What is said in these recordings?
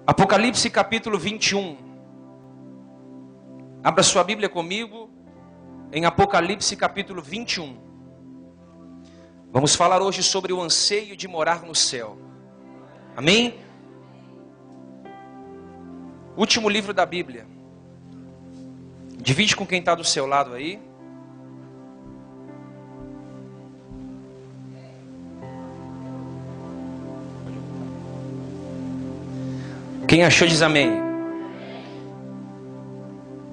Apocalipse capítulo 21. Abra sua Bíblia comigo em Apocalipse capítulo 21. Vamos falar hoje sobre o anseio de morar no céu. Amém? Último livro da Bíblia. Divide com quem está do seu lado aí. Quem achou diz amém.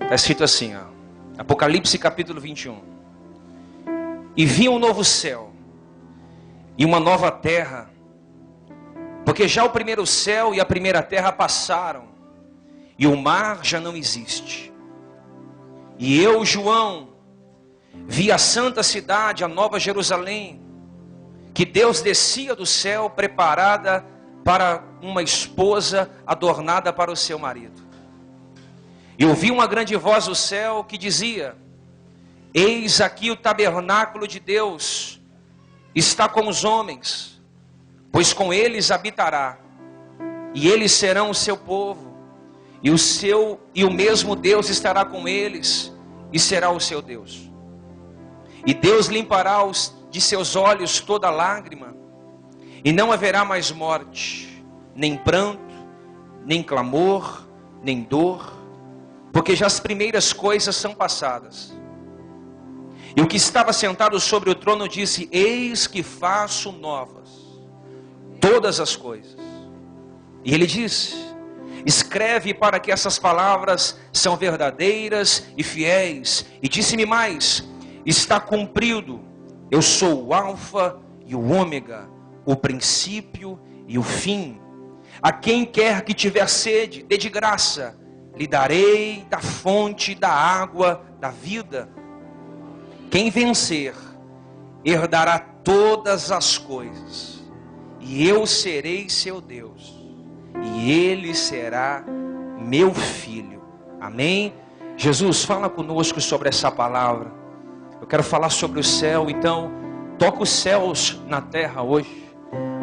Está escrito assim, ó, Apocalipse capítulo 21. E vi um novo céu e uma nova terra, porque já o primeiro céu e a primeira terra passaram, e o mar já não existe. E eu, João, vi a santa cidade, a nova Jerusalém, que Deus descia do céu, preparada para uma esposa adornada para o seu marido. E ouvi uma grande voz do céu que dizia: eis aqui o tabernáculo de Deus está com os homens, pois com eles habitará, e eles serão o seu povo, e o mesmo Deus estará com eles, e será o seu Deus. E Deus limpará de seus olhos toda lágrima, e não haverá mais morte, nem pranto, nem clamor, nem dor, porque já as primeiras coisas são passadas. E o que estava sentado sobre o trono disse: eis que faço novas todas as coisas. E ele disse: escreve, para que essas palavras são verdadeiras e fiéis. E disse-me mais: está cumprido, eu sou o Alfa e o Ômega, o princípio e o fim. A quem quer que tiver sede, dê de graça, lhe darei da fonte da água da vida. Quem vencer, herdará todas as coisas, e eu serei seu Deus, e ele será meu filho. Amém? Jesus, fala conosco sobre essa palavra. Eu quero falar sobre o céu, então toca os céus na terra hoje.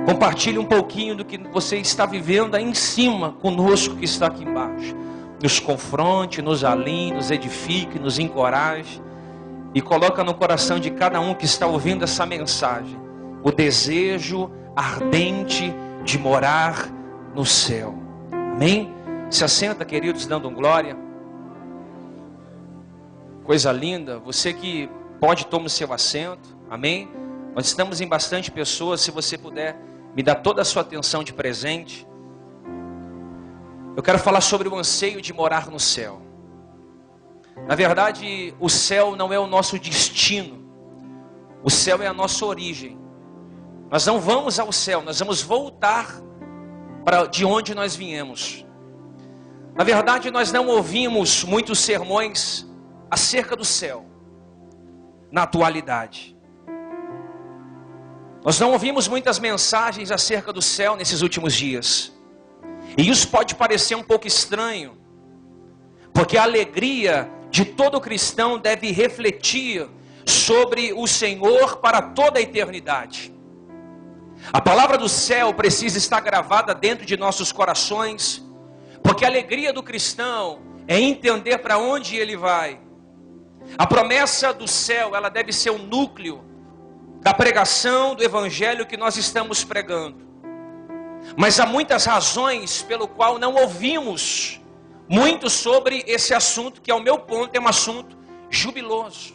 Compartilhe um pouquinho do que você está vivendo aí em cima conosco que está aqui embaixo. Nos confronte, nos alinhe, nos edifique, nos encoraje. E coloca no coração de cada um que está ouvindo essa mensagem o desejo ardente de morar no céu. Amém? Se assenta, queridos, dando glória. Coisa linda. Você que pode, tome o seu assento. Amém? Nós estamos em bastante pessoas. Se você puder me dar toda a sua atenção de presente. Eu quero falar sobre o anseio de morar no céu. Na verdade, o céu não é o nosso destino. O céu é a nossa origem. Nós não vamos ao céu, nós vamos voltar para de onde nós viemos. Na verdade, nós não ouvimos muitos sermões acerca do céu na atualidade. Nós não ouvimos muitas mensagens acerca do céu nesses últimos dias. E isso pode parecer um pouco estranho, porque a alegria de todo cristão deve refletir sobre o Senhor para toda a eternidade. A palavra do céu precisa estar gravada dentro de nossos corações, porque a alegria do cristão é entender para onde ele vai. A promessa do céu, ela deve ser o núcleo da pregação do evangelho que nós estamos pregando. Mas há muitas razões pelo qual não ouvimos muito sobre esse assunto, que ao meu ponto é um assunto jubiloso.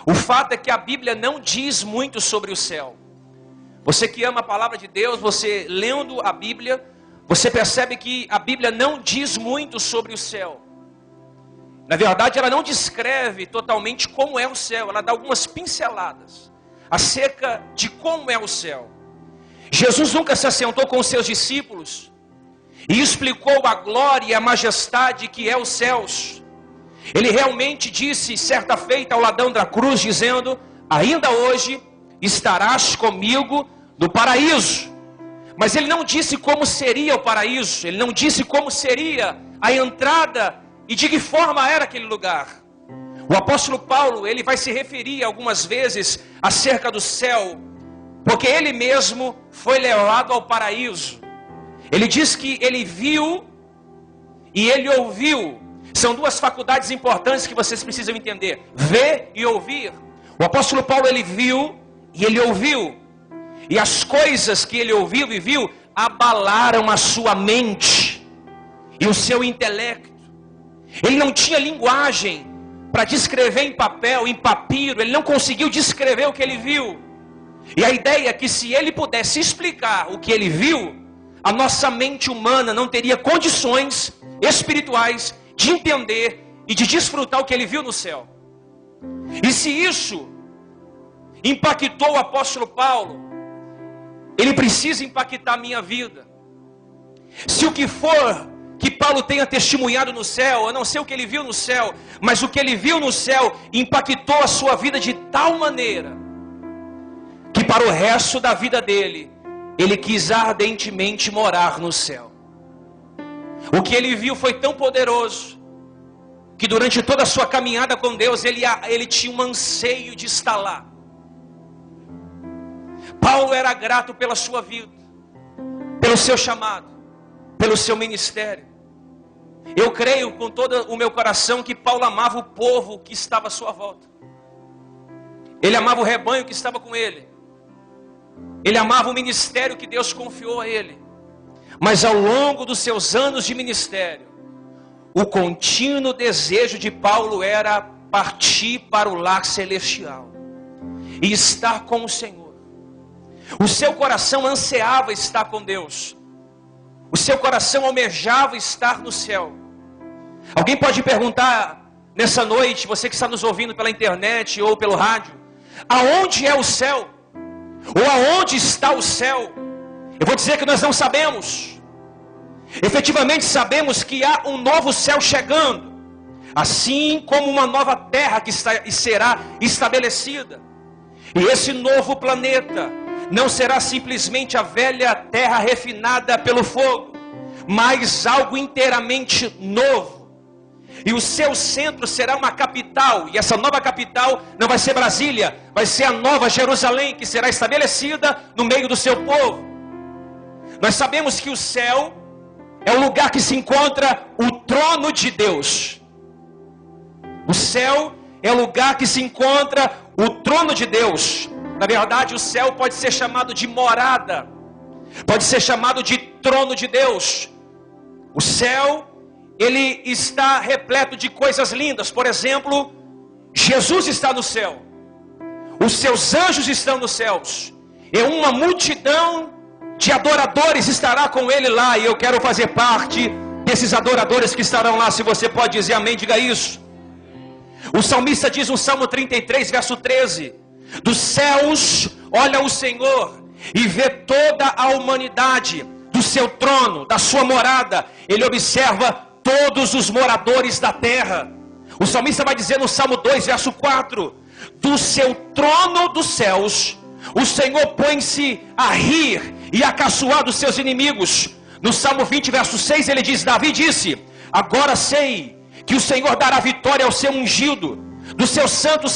O fato é que a Bíblia não diz muito sobre o céu. Você que ama a palavra de Deus, você lendo a Bíblia, você percebe que a Bíblia não diz muito sobre o céu. Na verdade, ela não descreve totalmente como é o céu, ela dá algumas pinceladas acerca de como é o céu. Jesus nunca se assentou com os seus discípulos e explicou a glória e a majestade que é os céus. Ele realmente disse certa feita ao ladrão da cruz, dizendo: ainda hoje estarás comigo no paraíso. Mas ele não disse como seria o paraíso, ele não disse como seria a entrada e de que forma era aquele lugar. O apóstolo Paulo, ele vai se referir algumas vezes acerca do céu, porque ele mesmo foi levado ao paraíso. Ele diz que ele viu e ele ouviu. São duas faculdades importantes que vocês precisam entender: ver e ouvir. O apóstolo Paulo, ele viu e ele ouviu. E as coisas que ele ouviu e viu abalaram a sua mente e o seu intelecto. Ele não tinha linguagem para descrever em papel, em papiro. Ele não conseguiu descrever o que ele viu. E a ideia é que se ele pudesse explicar o que ele viu, a nossa mente humana não teria condições espirituais de entender e de desfrutar o que ele viu no céu. E se isso impactou o apóstolo Paulo, ele precisa impactar a minha vida. Se o que for que Paulo tenha testemunhado no céu, eu não sei o que ele viu no céu, mas o que ele viu no céu impactou a sua vida de tal maneira que para o resto da vida dele, ele quis ardentemente morar no céu. O que ele viu foi tão poderoso que durante toda a sua caminhada com Deus, ele tinha um anseio de estar lá. Paulo era grato pela sua vida, pelo seu chamado, pelo seu ministério. Eu creio com todo o meu coração que Paulo amava o povo que estava à sua volta. Ele amava o rebanho que estava com ele. Ele amava o ministério que Deus confiou a ele. Mas ao longo dos seus anos de ministério, o contínuo desejo de Paulo era partir para o lar celestial e estar com o Senhor. O seu coração ansiava estar com Deus. O seu coração almejava estar no céu. Alguém pode perguntar nessa noite, você que está nos ouvindo pela internet ou pelo rádio, aonde é o céu? Ou aonde está o céu? Eu vou dizer que nós não sabemos. Efetivamente sabemos que há um novo céu chegando, assim como uma nova terra que será estabelecida. E esse novo planeta não será simplesmente a velha terra refinada pelo fogo, mas algo inteiramente novo. E o seu centro será uma capital, e essa nova capital não vai ser Brasília, vai ser a nova Jerusalém, que será estabelecida no meio do seu povo. Nós sabemos que o céu é o lugar que se encontra o trono de Deus. O céu é o lugar que se encontra o trono de Deus. Na verdade, o céu pode ser chamado de morada, pode ser chamado de trono de Deus. O céu, ele está repleto de coisas lindas. Por exemplo, Jesus está no céu, os seus anjos estão nos céus, e uma multidão de adoradores estará com ele lá. E eu quero fazer parte desses adoradores que estarão lá. Se você pode dizer amém, diga isso. O salmista diz no Salmo 33, verso 13: dos céus olha o Senhor e vê toda a humanidade. Do seu trono, da sua morada, ele observa todos os moradores da terra. O salmista vai dizer no Salmo 2, verso 4: do seu trono dos céus, o Senhor põe-se a rir e a caçoar dos seus inimigos. No Salmo 20, verso 6, ele diz: Davi disse: agora sei que o Senhor dará vitória ao seu ungido. Dos seus santos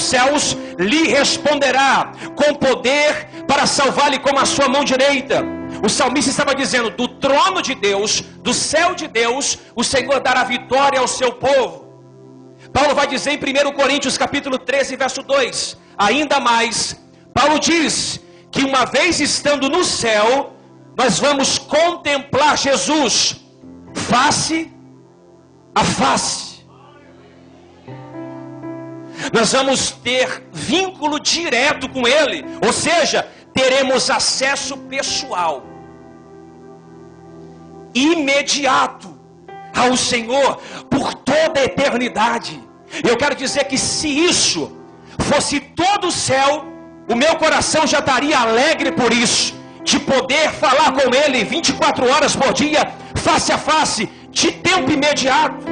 céus lhe responderá com poder para salvar-lhe com a sua mão direita. O salmista estava dizendo: do trono de Deus, do céu de Deus, o Senhor dará vitória ao seu povo. Paulo vai dizer em 1 Coríntios capítulo 13, verso 2, ainda mais, Paulo diz que uma vez estando no céu, nós vamos contemplar Jesus face a face. Nós vamos ter vínculo direto com Ele, ou seja, teremos acesso pessoal, imediato ao Senhor por toda a eternidade. Eu quero dizer que se isso fosse todo o céu, o meu coração já estaria alegre por isso, de poder falar com Ele 24 horas por dia, face a face, de tempo imediato.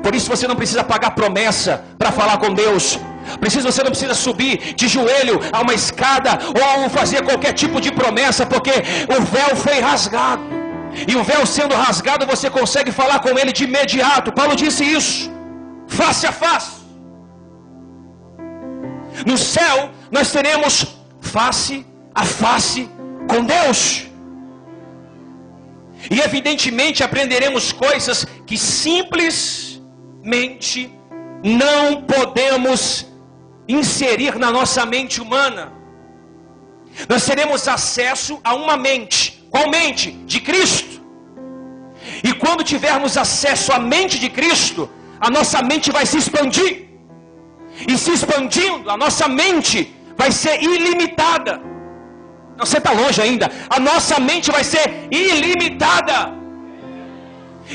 Por isso você não precisa pagar promessa para falar com Deus. Você não precisa subir de joelho a uma escada ou fazer qualquer tipo de promessa, porque o véu foi rasgado. E o véu sendo rasgado, você consegue falar com Ele de imediato. Paulo disse isso, face a face. No céu nós teremos face a face com Deus. E evidentemente aprenderemos coisas que simplesmente não podemos inserir na nossa mente humana. Nós teremos acesso a uma mente. Qual mente? De Cristo. E quando tivermos acesso à mente de Cristo, a nossa mente vai se expandir. E se expandindo, a nossa mente vai ser ilimitada. Não, você está longe ainda. A nossa mente vai ser ilimitada.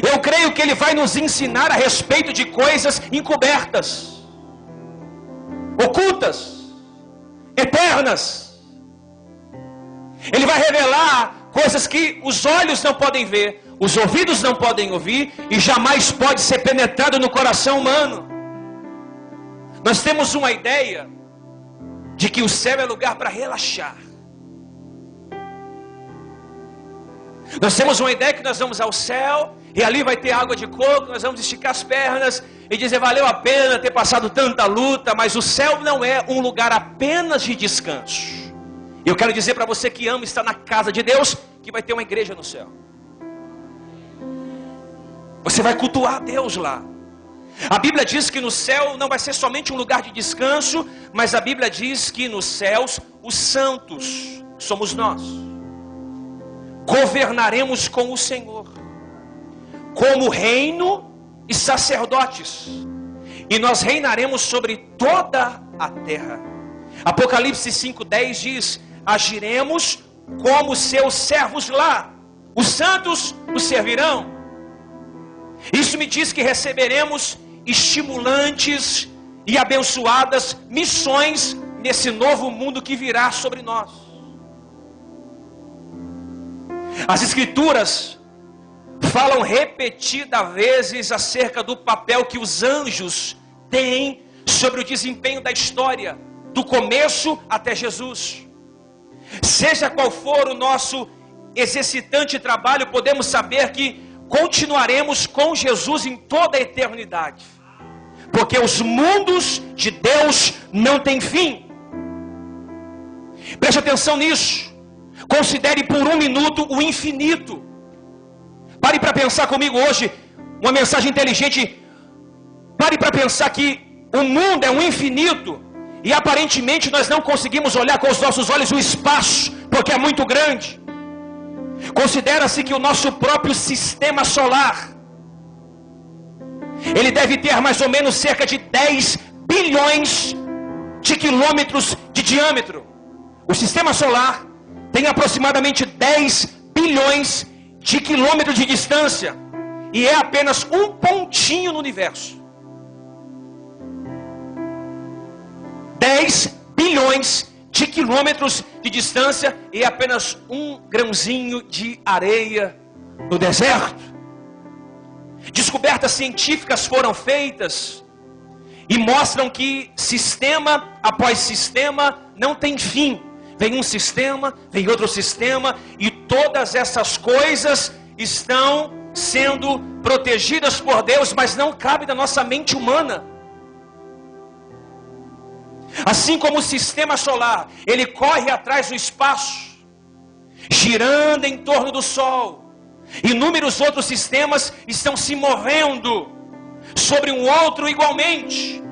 Eu creio que Ele vai nos ensinar a respeito de coisas encobertas, ocultas, eternas. Ele vai revelar coisas que os olhos não podem ver, os ouvidos não podem ouvir e jamais pode ser penetrado no coração humano. Nós temos uma ideia de que o céu é lugar para relaxar. Nós temos uma ideia que nós vamos ao céu e ali vai ter água de coco, nós vamos esticar as pernas e dizer, valeu a pena ter passado tanta luta. Mas o céu não é um lugar apenas de descanso. Eu quero dizer para você que ama estar na casa de Deus, que vai ter uma igreja no céu. Você vai cultuar Deus lá. A Bíblia diz que no céu não vai ser somente um lugar de descanso, mas a Bíblia diz que nos céus os santos somos nós. Governaremos com o Senhor, como reino e sacerdotes, e nós reinaremos sobre toda a terra. Apocalipse 5:10 diz, agiremos como seus servos lá, os santos os servirão. Isso me diz que receberemos estimulantes e abençoadas missões nesse novo mundo que virá sobre nós. As Escrituras falam repetidas vezes acerca do papel que os anjos têm sobre o desempenho da história, do começo até Jesus. Seja qual for o nosso exercitante trabalho, podemos saber que continuaremos com Jesus em toda a eternidade, porque os mundos de Deus não têm fim. Preste atenção nisso. Considere por um minuto o infinito. Pare para pensar comigo hoje, uma mensagem inteligente. Pare para pensar que o mundo é um infinito e aparentemente nós não conseguimos olhar com os nossos olhos o espaço, porque é muito grande. Considera-se que o nosso próprio sistema solar, ele deve ter mais ou menos cerca de 10 bilhões de quilômetros de diâmetro. O sistema solar tem aproximadamente 10 bilhões de quilômetros de distância e é apenas um pontinho no universo. 10 bilhões de quilômetros de distância e é apenas um grãozinho de areia no deserto. Descobertas científicas foram feitas e mostram que sistema após sistema não tem fim. Vem um sistema, vem outro sistema, e todas essas coisas estão sendo protegidas por Deus, mas não cabe da nossa mente humana. Assim como o sistema solar, ele corre atrás do espaço, girando em torno do Sol. Inúmeros outros sistemas estão se movendo sobre um outro igualmente.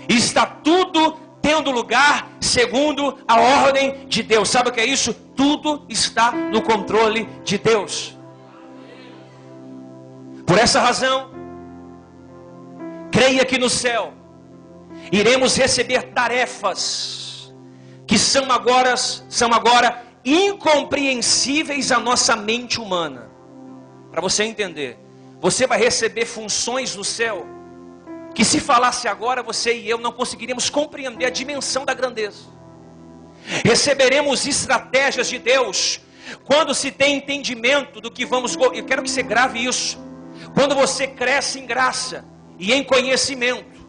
E está tudo tendo lugar segundo a ordem de Deus. Sabe o que é isso? Tudo está no controle de Deus. Por essa razão, creia que no céu iremos receber tarefas que são agora incompreensíveis à nossa mente humana. Para você entender, você vai receber funções no céu que se falasse agora, você e eu não conseguiríamos compreender a dimensão da grandeza. Receberemos estratégias de Deus quando se tem entendimento do que vamos... Eu quero que você grave isso. Quando você cresce em graça e em conhecimento,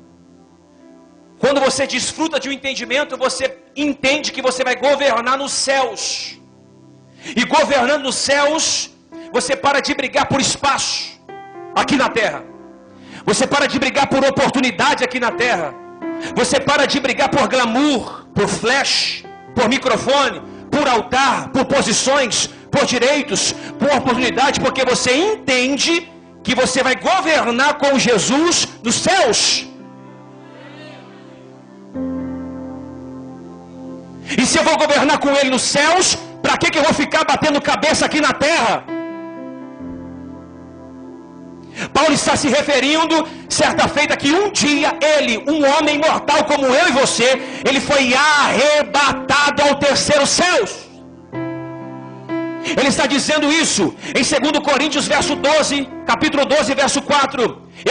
quando você desfruta de um entendimento, você entende que você vai governar nos céus. E governando nos céus, você para de brigar por espaço aqui na terra. Você para de brigar por oportunidade aqui na terra. Você para de brigar por glamour, por flash, por microfone, por altar, por posições, por direitos, por oportunidade, porque você entende que você vai governar com Jesus nos céus. E se eu vou governar com Ele nos céus, para que eu vou ficar batendo cabeça aqui na terra? Paulo está se referindo, certa feita, que um dia ele, um homem mortal como eu e você, ele foi arrebatado ao terceiro céus. Ele está dizendo isso em 2 Coríntios capítulo 12, verso 4.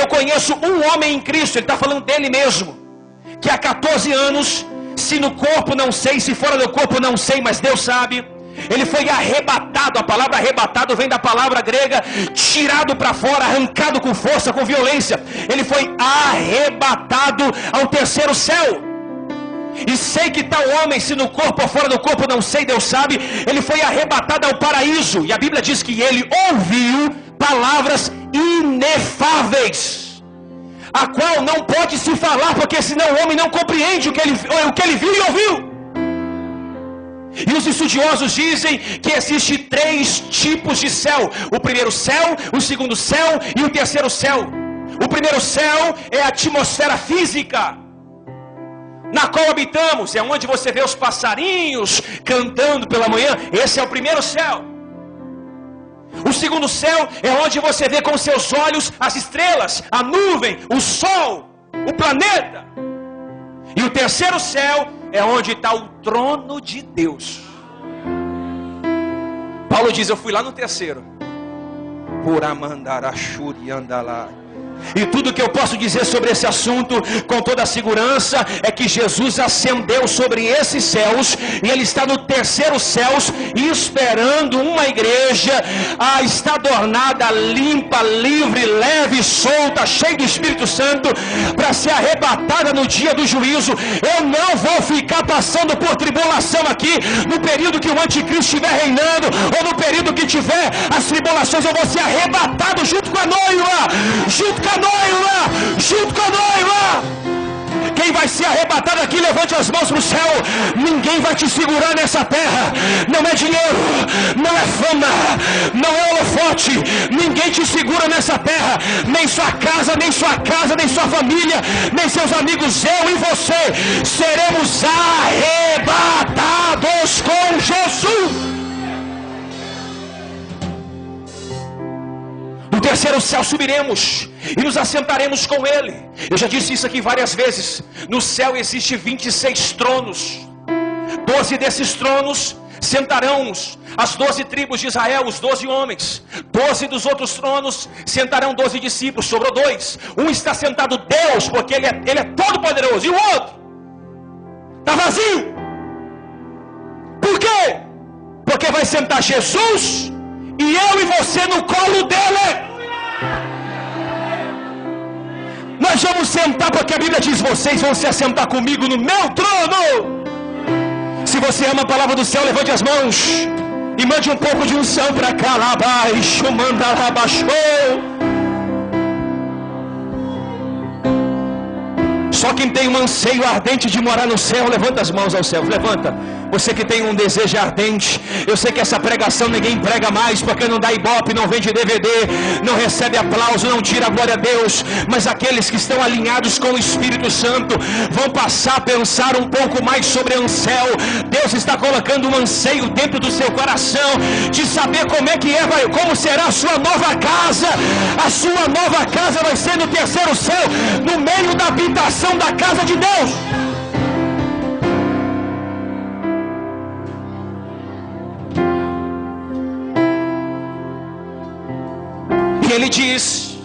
Eu conheço um homem em Cristo, ele está falando dele mesmo, que há 14 anos, se no corpo não sei, se fora do corpo não sei, mas Deus sabe, ele foi arrebatado. A palavra arrebatado vem da palavra grega, tirado para fora, arrancado com força, com violência. Ele foi arrebatado ao terceiro céu. E sei que tal homem, se no corpo ou fora do corpo não sei, Deus sabe, ele foi arrebatado ao paraíso. E a Bíblia diz que ele ouviu palavras inefáveis, a qual não pode se falar, porque senão o homem não compreende o que ele viu e ouviu. E os estudiosos dizem que existe 3 tipos de céu: o primeiro céu, o segundo céu e o terceiro céu. O primeiro céu é a atmosfera física na qual habitamos, é onde você vê os passarinhos cantando pela manhã. Esse é o primeiro céu. O segundo céu é onde você vê com seus olhos as estrelas, a nuvem, o sol, o planeta. E o terceiro céu é onde está o trono de Deus. Paulo diz: eu fui lá no terceiro. Por amandarachuri andalá. E tudo que eu posso dizer sobre esse assunto com toda a segurança é que Jesus ascendeu sobre esses céus, e Ele está no terceiro céu, esperando uma igreja a estar adornada, limpa, livre, leve, solta, cheia do Espírito Santo, para ser arrebatada no dia do juízo. Eu não vou ficar passando por tribulação aqui no período que o anticristo estiver reinando, ou no período que tiver as tribulações. Eu vou ser arrebatado junto com a noiva, junto com a noiva. Quem vai ser arrebatado aqui, levante as mãos para o céu. Ninguém vai te segurar nessa terra. Não é dinheiro, não é fama, não é holofote. Ninguém te segura nessa terra. Nem sua casa, nem sua família, nem seus amigos. Eu e você seremos arrebatados com Jesus. No terceiro céu subiremos e nos assentaremos com Ele. Eu já disse isso aqui várias vezes. No céu existe 26 tronos. 12 desses tronos sentarão as 12 tribos de Israel, os 12 homens. 12 dos outros tronos sentarão 12 discípulos. Sobrou 2. Um está sentado Deus, porque Ele é todo poderoso. E o outro está vazio. Por quê? Porque vai sentar Jesus e eu e você no colo dele. Nós vamos sentar, porque a Bíblia diz: vocês vão se assentar comigo no meu trono. Se você ama a palavra do céu, levante as mãos e mande um pouco de unção para cá. Lá abaixo, manda lá abaixo. Só quem tem um anseio ardente de morar no céu, levanta as mãos ao céu, levanta. Você que tem um desejo ardente. Eu sei que essa pregação ninguém prega mais, porque não dá ibope, não vende DVD, não recebe aplauso, não tira a glória a Deus. Mas aqueles que estão alinhados com o Espírito Santo vão passar a pensar um pouco mais sobre o céu. Deus está colocando um anseio dentro do seu coração de saber como é que como será a sua nova casa. A sua nova casa vai ser no terceiro céu, no meio da habitação da casa de Deus. E ele diz: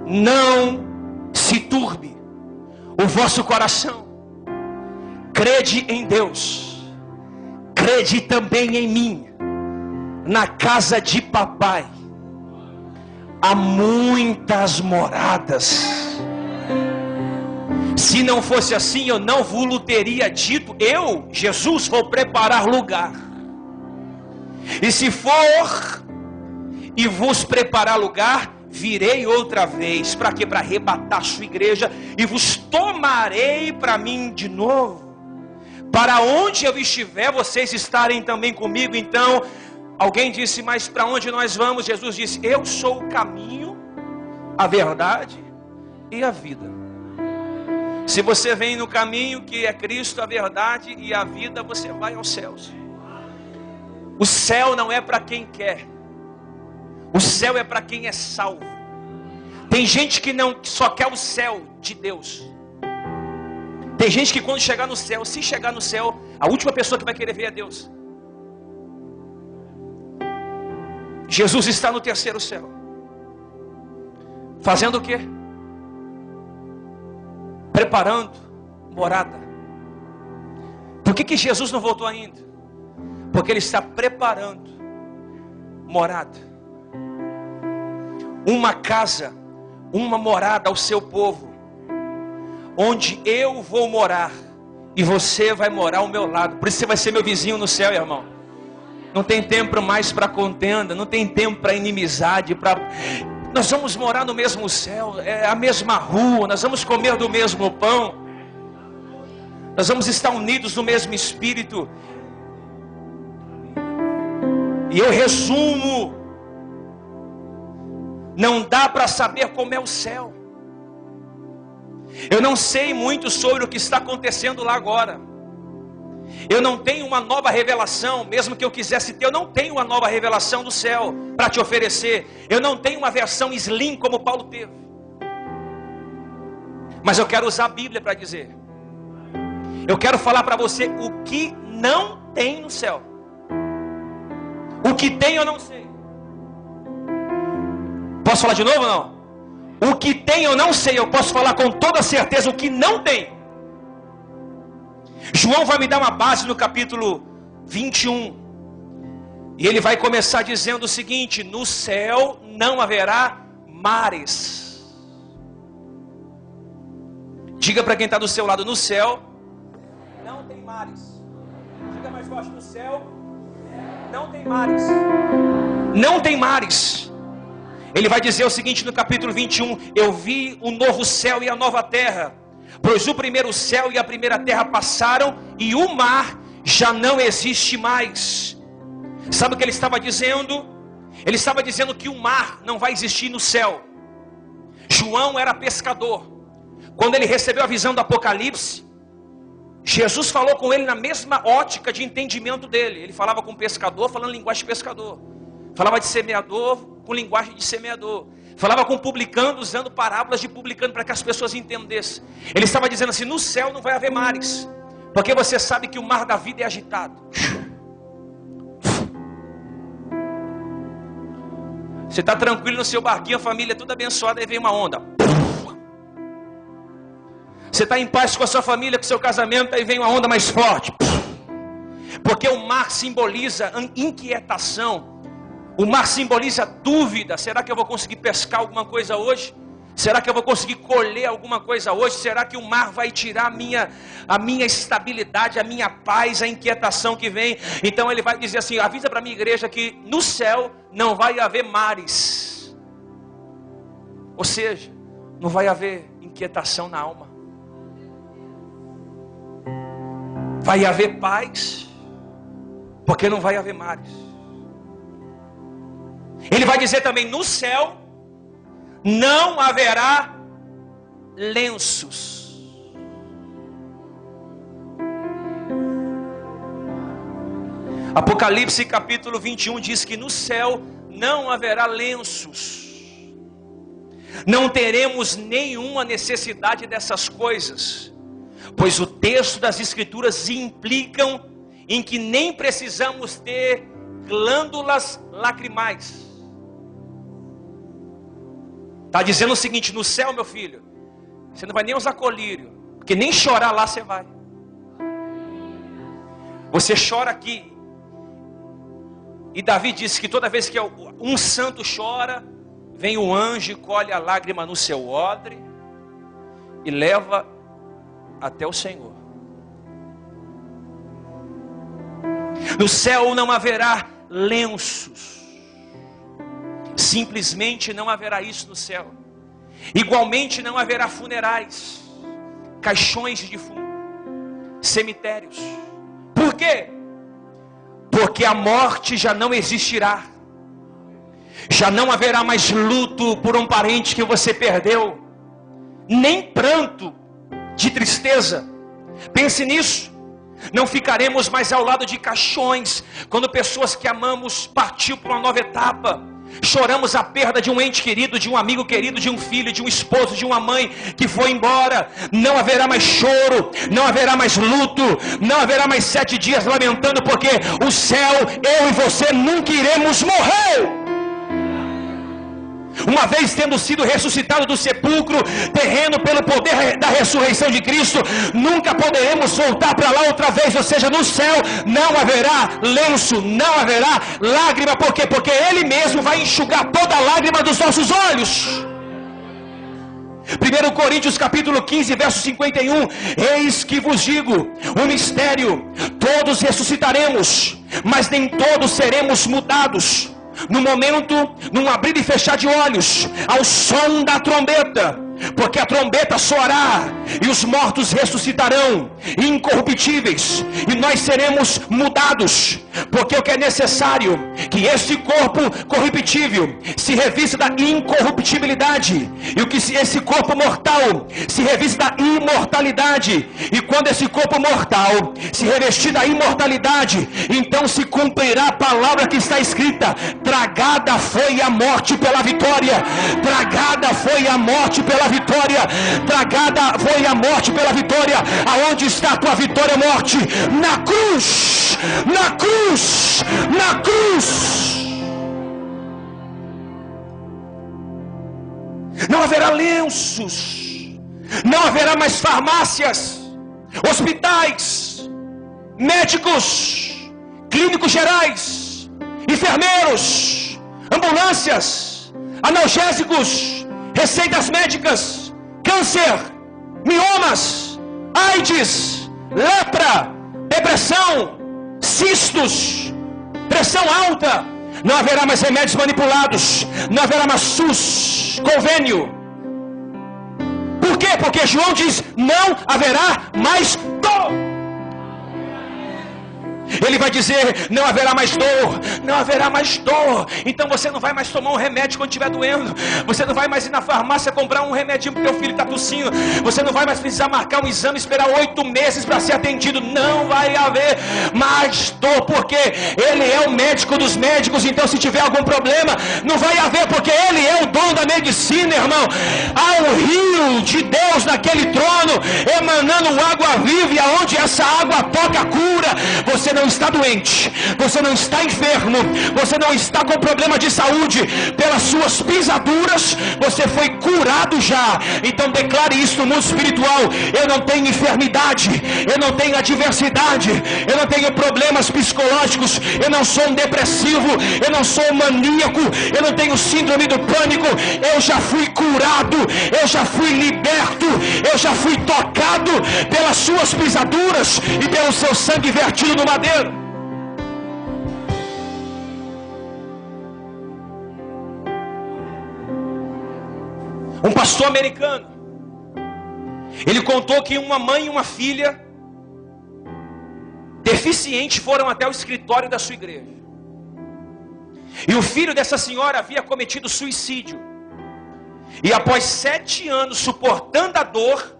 não se turbe o vosso coração, crede em Deus, crede também em mim. Na casa de papai há muitas moradas. Se não fosse assim, eu não vos teria dito: eu, Jesus, vou preparar lugar. E se for e vos preparar lugar, virei outra vez. Para quê? Para arrebatar a sua igreja, e vos tomarei para mim de novo, para onde eu estiver, vocês estarem também comigo. Então, alguém disse, mas para onde nós vamos? Jesus disse, eu sou o caminho, a verdade e a vida. Se você vem no caminho que é Cristo, a verdade e a vida, você vai aos céus. O céu não é para quem quer. O céu é para quem é salvo. Tem gente que só quer o céu de Deus. Tem gente que quando chegar no céu, se chegar no céu, a última pessoa que vai querer ver é Deus. Jesus está no terceiro céu. Fazendo o quê? Preparando morada. Por que Jesus não voltou ainda? Porque Ele está preparando morada. Uma casa, uma morada ao seu povo, onde eu vou morar e você vai morar ao meu lado. Por isso você vai ser meu vizinho no céu, irmão. Não tem tempo mais para contenda, não tem tempo para inimizade, nós vamos morar no mesmo céu, é a mesma rua, nós vamos comer do mesmo pão, nós vamos estar unidos no mesmo espírito. E eu resumo, não dá para saber como é o céu. Eu não sei muito sobre o que está acontecendo lá agora. Eu não tenho uma nova revelação, mesmo que eu quisesse ter, eu não tenho uma nova revelação do céu para te oferecer. Eu não tenho uma versão slim como Paulo teve. Mas eu quero usar a Bíblia para dizer. Eu quero falar para você o que não tem no céu. O que tem eu não sei. Posso falar de novo ou não? O que tem eu não sei, eu posso falar com toda certeza o que não tem. João vai me dar uma base no capítulo 21. E ele vai começar dizendo o seguinte: no céu não haverá mares. Diga para quem está do seu lado, no céu não tem mares. Diga mais forte, no céu não tem mares. Não tem mares. Ele vai dizer o seguinte no capítulo 21: eu vi o novo céu e a nova terra, pois o primeiro céu e a primeira terra passaram e o mar já não existe mais. Sabe o que ele estava dizendo? Ele estava dizendo que o mar não vai existir no céu. João era pescador. Quando ele recebeu a visão do Apocalipse, Jesus falou com ele na mesma ótica de entendimento dele. Ele falava com pescador, falando linguagem de pescador. Falava de semeador, com linguagem de semeador. Falava com publicano, usando parábolas de publicano para que as pessoas entendessem. Ele estava dizendo assim: no céu não vai haver mares, porque você sabe que o mar da vida é agitado. Você está tranquilo no seu barquinho, a família é toda abençoada, aí vem uma onda. Você está em paz com a sua família, com o seu casamento, aí vem uma onda mais forte. Porque o mar simboliza inquietação. O mar simboliza dúvida. Será que eu vou conseguir pescar alguma coisa hoje? Será que eu vou conseguir colher alguma coisa hoje? Será que o mar vai tirar a minha estabilidade, a minha paz, a inquietação que vem? Então ele vai dizer assim: avisa para a minha igreja que no céu não vai haver mares. Ou seja, não vai haver inquietação na alma. Vai haver paz, porque não vai haver mares. Ele vai dizer também: no céu não haverá lenços. Apocalipse capítulo 21 diz que no céu não haverá lenços. Não teremos nenhuma necessidade dessas coisas, pois o texto das escrituras implicam em que nem precisamos ter glândulas lacrimais. Está dizendo o seguinte: no céu, meu filho, você não vai nem usar colírio, porque nem chorar lá você vai. Você chora aqui. E Davi disse que toda vez que um santo chora, vem o anjo e colhe a lágrima no seu odre e leva até o Senhor. No céu não haverá lenços. Simplesmente não haverá isso no céu. Igualmente não haverá funerais, caixões de defunto. cemitérios. Por quê? Porque a morte já não existirá. Já não haverá mais luto por um parente que você perdeu, nem pranto de tristeza. Pense nisso. Não ficaremos mais ao lado de caixões quando pessoas que amamos partiu para uma nova etapa. Choramos a perda de um ente querido, de um amigo querido, de um filho, de um esposo, de uma mãe que foi embora. Não haverá mais choro, não haverá mais luto, não haverá mais 7 dias lamentando, porque o céu, eu e você nunca iremos morrer. Uma vez tendo sido ressuscitado do sepulcro terreno pelo poder da ressurreição de Cristo, nunca poderemos voltar para lá outra vez. Ou seja, no céu não haverá lenço, não haverá lágrima. Por quê? Porque Ele mesmo vai enxugar toda a lágrima dos nossos olhos. 1 Coríntios capítulo 15, verso 51. Eis que vos digo um mistério: todos ressuscitaremos, mas nem todos seremos mudados. No momento, num abrir e fechar de olhos, ao som da trombeta, porque a trombeta soará, e os mortos ressuscitarão, incorruptíveis, e nós seremos mudados, porque o que é necessário, que esse corpo corruptível se revista da incorruptibilidade, e o que esse corpo mortal se revista da imortalidade, e quando esse corpo mortal se revestir da imortalidade, então se cumprirá a palavra que está escrita: tragada foi a morte pela vitória, tragada foi a morte pela vitória, tragada foi a morte pela vitória. Aonde está a tua vitória, morte? Na cruz, na cruz, na cruz. Não haverá lenços, não haverá mais farmácias, hospitais, médicos, clínicos gerais, enfermeiros, ambulâncias, analgésicos, receitas médicas, câncer, miomas, AIDS, lepra, depressão, cistos, pressão alta. Não haverá mais remédios manipulados, não haverá mais SUS, convênio. Por quê? Porque João diz: não haverá mais dor. Ele vai dizer: não haverá mais dor, não haverá mais dor. Então você não vai mais tomar um remédio quando estiver doendo. Você não vai mais ir na farmácia comprar um remedinho para o teu filho que está tossindo. Você não vai mais precisar marcar um exame e esperar 8 meses para ser atendido. Não vai haver mais dor, porque Ele é o médico dos médicos. Então se tiver algum problema, não vai haver, porque Ele é o dono da medicina, irmão. Há um rio de Deus naquele trono, emanando água viva, e aonde essa água toca, cura. Você não está doente, você não está enfermo, você não está com problema de saúde. Pelas suas pisaduras você foi curado já. Então declare isso no mundo espiritual: eu não tenho enfermidade, eu não tenho adversidade, eu não tenho problemas psicológicos, eu não sou um depressivo, eu não sou um maníaco, eu não tenho síndrome do pânico. Eu já fui curado, eu já fui liberto, eu já fui tocado pelas suas pisaduras e pelo seu sangue vertido no madeiro. Um pastor americano, ele contou que uma mãe e uma filha deficientes foram até o escritório da sua igreja, e o filho dessa senhora havia cometido suicídio, e após 7 anos suportando a dor,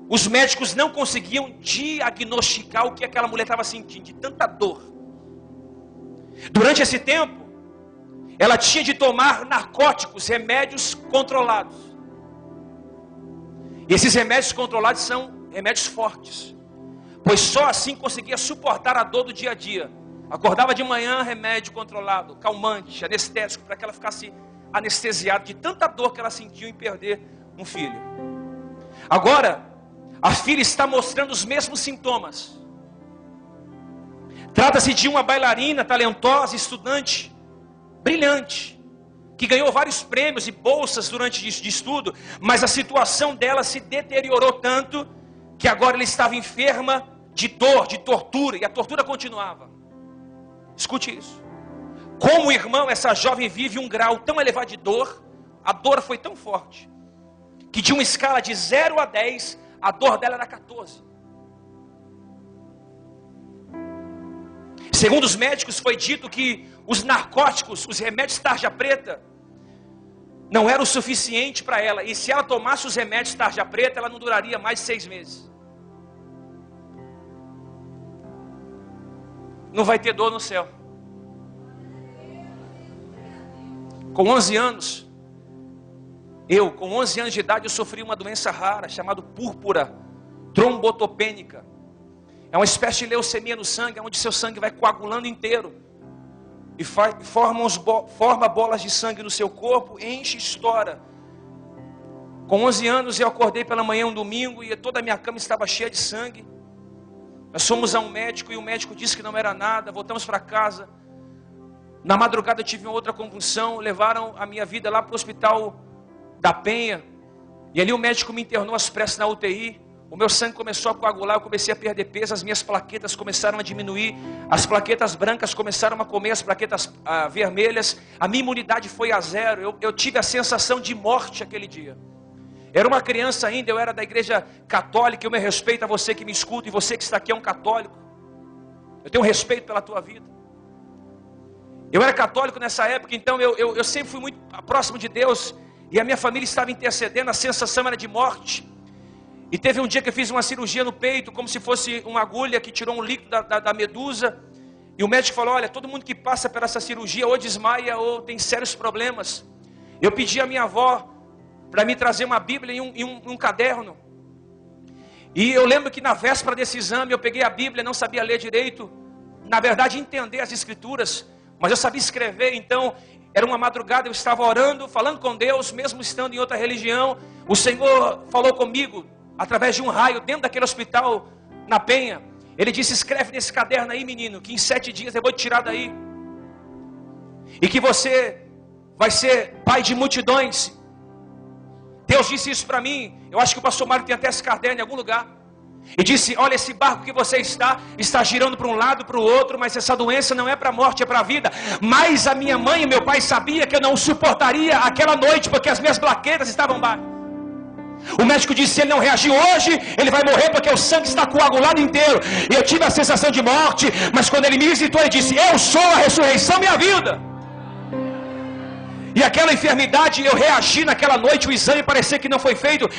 os médicos não conseguiam diagnosticar o que aquela mulher estava sentindo, de tanta dor. Durante esse tempo, ela tinha de tomar narcóticos, remédios controlados. E esses remédios controlados são remédios fortes, pois só assim conseguia suportar a dor do dia a dia. Acordava de manhã, remédio controlado, calmante, anestésico, para que ela ficasse anestesiada de tanta dor que ela sentiu em perder um filho. Agora, a filha está mostrando os mesmos sintomas. Trata-se de uma bailarina talentosa, estudante, brilhante, que ganhou vários prêmios e bolsas durante de estudo, mas a situação dela se deteriorou tanto, que agora ela estava enferma de dor, de tortura, e a tortura continuava. Escute isso. Como, irmão, essa jovem vive um grau tão elevado de dor, a dor foi tão forte, que de uma escala de 0 a 10, a dor dela era 14. Segundo os médicos, foi dito que os narcóticos, os remédios tarja preta, não era o suficiente para ela. E se ela tomasse os remédios tarja preta, ela não duraria mais de 6 meses. Não vai ter dor no céu. Com 11 anos, com 11 anos de idade, eu sofri uma doença rara, chamada púrpura trombotopênica. É uma espécie de leucemia no sangue, onde seu sangue vai coagulando inteiro. E forma bolas de sangue no seu corpo, enche e estoura. Com 11 anos eu acordei pela manhã um domingo e toda a minha cama estava cheia de sangue. Nós fomos a um médico e o médico disse que não era nada, voltamos para casa. Na madrugada eu tive uma outra convulsão, levaram a minha vida lá para o hospital da Penha. E ali o médico me internou às pressas na UTI. O meu sangue começou a coagular, eu comecei a perder peso, as minhas plaquetas começaram a diminuir, as plaquetas brancas começaram a comer as plaquetas vermelhas, a minha imunidade foi a zero, eu tive a sensação de morte aquele dia. Era uma criança ainda, eu era da igreja católica, eu me respeito a você que me escuta, e você que está aqui é um católico. Eu tenho respeito pela tua vida. Eu era católico nessa época, então eu sempre fui muito próximo de Deus, e a minha família estava intercedendo, a sensação era de morte. E teve um dia que eu fiz uma cirurgia no peito, como se fosse uma agulha que tirou um líquido da medusa. E o médico falou, olha, todo mundo que passa por essa cirurgia ou desmaia ou tem sérios problemas. Eu pedi à minha avó para me trazer uma Bíblia e um caderno. E eu lembro que na véspera desse exame eu peguei a Bíblia, não sabia ler direito. Na verdade entender as escrituras, mas eu sabia escrever. Então era uma madrugada, eu estava orando, falando com Deus, mesmo estando em outra religião. O Senhor falou comigo através de um raio, dentro daquele hospital, na Penha. Ele disse, escreve nesse caderno aí, menino, que em 7 dias eu vou te tirar daí. E que você vai ser pai de multidões. Deus disse isso para mim. Eu acho que o pastor Mário tem até esse caderno em algum lugar. E disse, olha, esse barco que você está girando para um lado, para o outro, mas essa doença não é para a morte, é para a vida. Mas a minha mãe e meu pai sabiam que eu não suportaria aquela noite, porque as minhas plaquetas estavam baixas. O médico disse, se ele não reagir hoje, ele vai morrer porque o sangue está coagulado inteiro. E eu tive a sensação de morte, mas quando ele me visitou, ele disse, eu sou a ressurreição e a vida. E aquela enfermidade, eu reagi naquela noite, o exame parecia que não foi feito.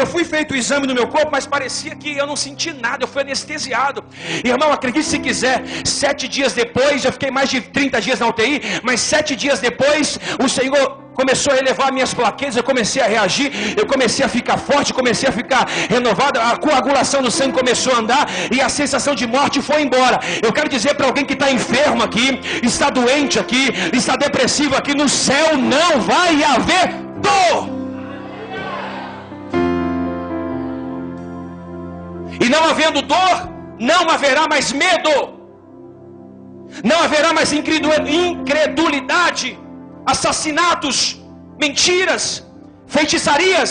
Eu fui feito o exame no meu corpo, mas parecia que eu não senti nada, eu fui anestesiado. Irmão, acredite se quiser, 7 dias depois, eu fiquei mais de 30 dias na UTI, mas 7 dias depois, o Senhor começou a elevar minhas plaquetas, eu comecei a reagir, eu comecei a ficar forte, comecei a ficar renovado, a coagulação do sangue começou a andar, e a sensação de morte foi embora. Eu quero dizer para alguém que está enfermo aqui, está doente aqui, está depressivo aqui, no céu não vai haver dor. E não havendo dor, não haverá mais medo, não haverá mais incredulidade, assassinatos, mentiras, feitiçarias.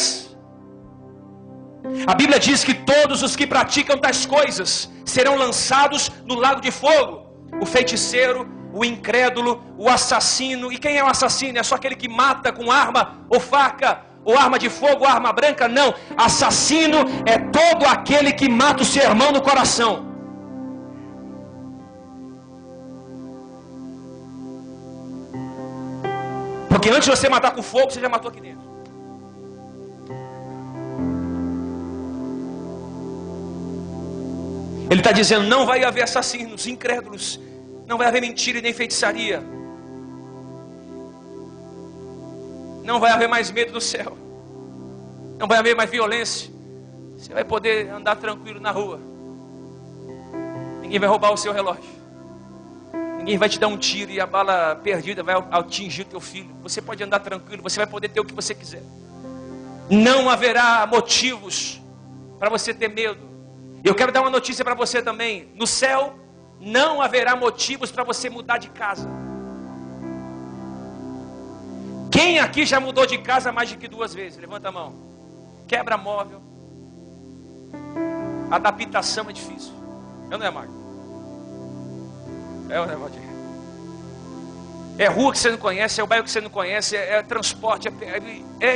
A Bíblia diz que todos os que praticam tais coisas serão lançados no lago de fogo. O feiticeiro, o incrédulo, o assassino. E quem é o assassino? É só aquele que mata com arma ou faca, ou arma de fogo, ou arma branca? Não, assassino é todo aquele que mata o seu irmão no coração. Porque antes de você matar com fogo, você já matou aqui dentro. Ele está dizendo, não vai haver assassinos, incrédulos, não vai haver mentira e nem feitiçaria. Não vai haver mais medo do céu. Não vai haver mais violência. Você vai poder andar tranquilo na rua. Ninguém vai roubar o seu relógio. Ninguém vai te dar um tiro e a bala perdida vai atingir o teu filho. Você pode andar tranquilo, você vai poder ter o que você quiser. Não haverá motivos para você ter medo. Eu quero dar uma notícia para você também. No céu não haverá motivos para você mudar de casa. Quem aqui já mudou de casa mais de que 2 vezes? Levanta a mão. Quebra móvel. Adaptação é difícil. Eu não é, Marco? É rua que você não conhece, é o bairro que você não conhece, é transporte,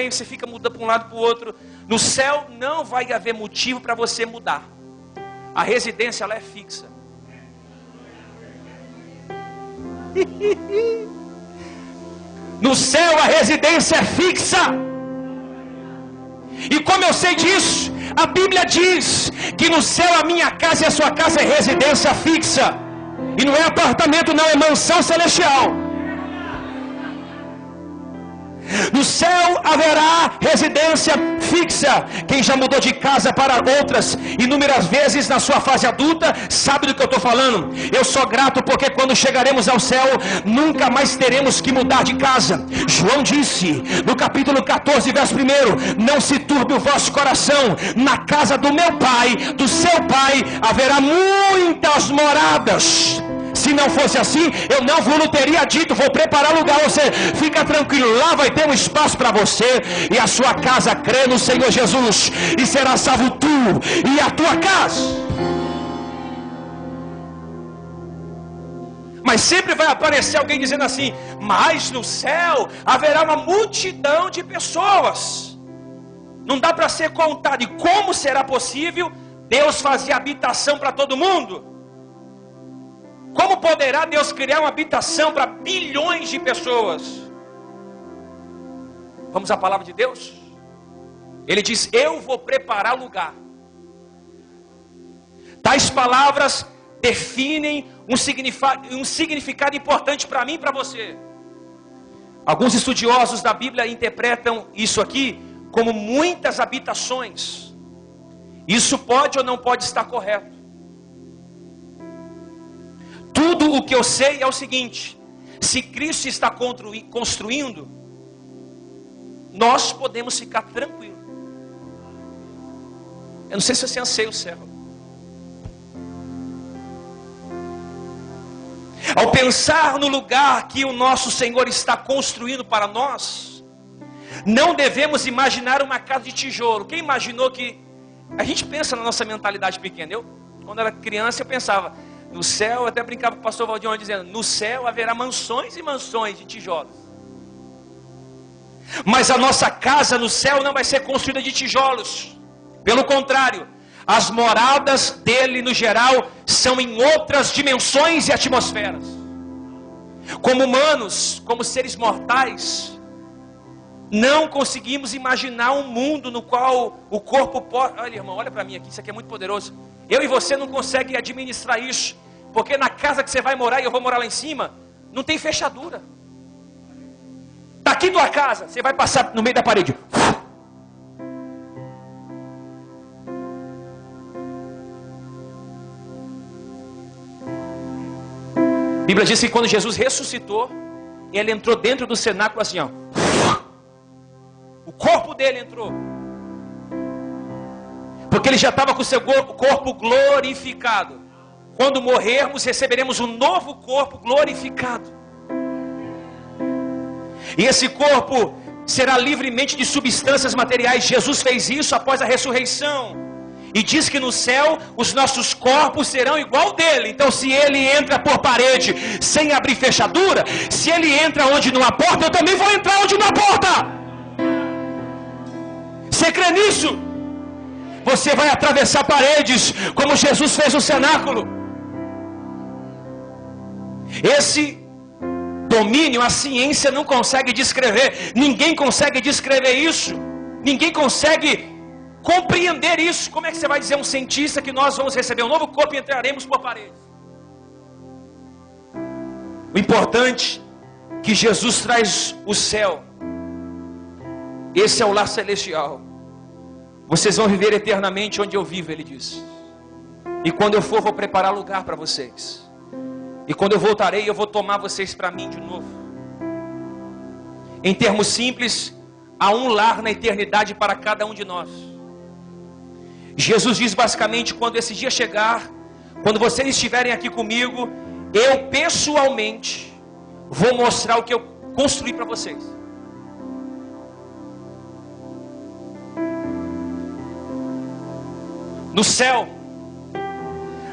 você fica mudando para um lado para o outro. No céu não vai haver motivo para você mudar. A residência ela é fixa. No céu a residência é fixa. E como eu sei disso? A Bíblia diz que no céu a minha casa e a sua casa é residência fixa. E não é apartamento, não, é mansão celestial. No céu haverá residência fixa. Quem já mudou de casa para outras inúmeras vezes na sua fase adulta sabe do que eu estou falando. Eu sou grato porque quando chegaremos ao céu nunca mais teremos que mudar de casa. João disse no capítulo 14 verso 1: não se turbe o vosso coração, na casa do meu pai, do seu pai haverá muitas moradas. Se não fosse assim, eu não vos teria dito, vou preparar lugar. Você fica tranquilo, lá vai ter um espaço para você e a sua casa. Crê no Senhor Jesus e será salvo tu e a tua casa. Mas sempre vai aparecer alguém dizendo assim: mas no céu haverá uma multidão de pessoas. Não dá para ser contado. E como será possível Deus fazer habitação para todo mundo? Como poderá Deus criar uma habitação para bilhões de pessoas? Vamos à palavra de Deus? Ele diz: eu vou preparar lugar. Tais palavras definem um significado importante para mim e para você. Alguns estudiosos da Bíblia interpretam isso aqui como muitas habitações. Isso pode ou não pode estar correto. Tudo o que eu sei é o seguinte: se Cristo está construindo, nós podemos ficar tranquilos. Eu não sei se você anseia o céu. Ao pensar no lugar que o nosso Senhor está construindo para nós, não devemos imaginar uma casa de tijolo. Quem imaginou que... A gente pensa na nossa mentalidade pequena. Eu, quando era criança, eu pensava... No céu, eu até brincava com o pastor Valdir dizendo: no céu haverá mansões e mansões de tijolos. Mas a nossa casa no céu não vai ser construída de tijolos. Pelo contrário, as moradas dele no geral são em outras dimensões e atmosferas. Como humanos, como seres mortais, não conseguimos imaginar um mundo no qual o corpo pode... Olha, irmão, olha para mim aqui, isso aqui é muito poderoso. Eu e você não conseguem administrar isso, porque na casa que você vai morar, e eu vou morar lá em cima, não tem fechadura. Daqui tua casa, você vai passar no meio da parede. A Bíblia diz que quando Jesus ressuscitou, ele entrou dentro do cenáculo assim, ó. O corpo dele entrou. Porque ele já estava com o seu corpo glorificado. Quando morrermos, receberemos um novo corpo glorificado. E esse corpo será livremente de substâncias materiais. Jesus fez isso após a ressurreição. E diz que no céu os nossos corpos serão igual dele. Então se ele entra por parede sem abrir fechadura, se ele entra onde não há porta, eu também vou entrar onde não há porta. Você crê nisso? Você vai atravessar paredes como Jesus fez no cenáculo. Esse domínio a ciência não consegue descrever. Ninguém consegue descrever isso. Ninguém consegue compreender isso. Como é que você vai dizer a um cientista que nós vamos receber um novo corpo e entraremos por paredes? O importante é que Jesus traz o céu. Esse é o lar celestial. Vocês vão viver eternamente onde eu vivo, ele diz. E quando eu for, vou preparar lugar para vocês. E quando eu voltarei, eu vou tomar vocês para mim de novo. Em termos simples, há um lar na eternidade para cada um de nós. Jesus diz basicamente: quando esse dia chegar, quando vocês estiverem aqui comigo, eu pessoalmente vou mostrar o que eu construí para vocês. No céu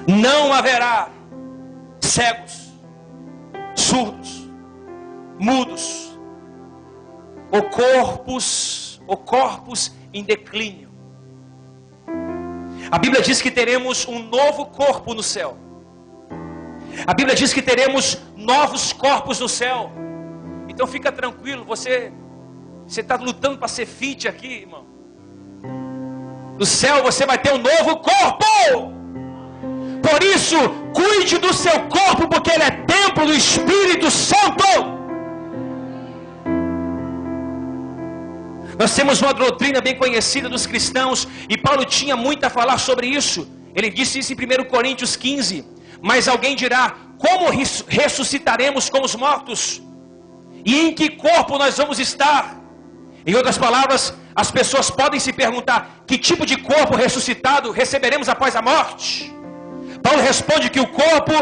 não haverá cegos, surdos, mudos, ou corpos em declínio. A Bíblia diz que teremos um novo corpo no céu. A Bíblia diz que teremos novos corpos no céu. Então fica tranquilo, você está lutando para ser fit aqui, irmão. No céu você vai ter um novo corpo. Por isso, cuide do seu corpo, porque ele é templo do Espírito Santo. Nós temos uma doutrina bem conhecida dos cristãos, e Paulo tinha muito a falar sobre isso. Ele disse isso em 1 Coríntios 15. Mas alguém dirá: como ressuscitaremos com os mortos? E em que corpo nós vamos estar? Em outras palavras, as pessoas podem se perguntar: que tipo de corpo ressuscitado receberemos após a morte? Paulo responde que o corpo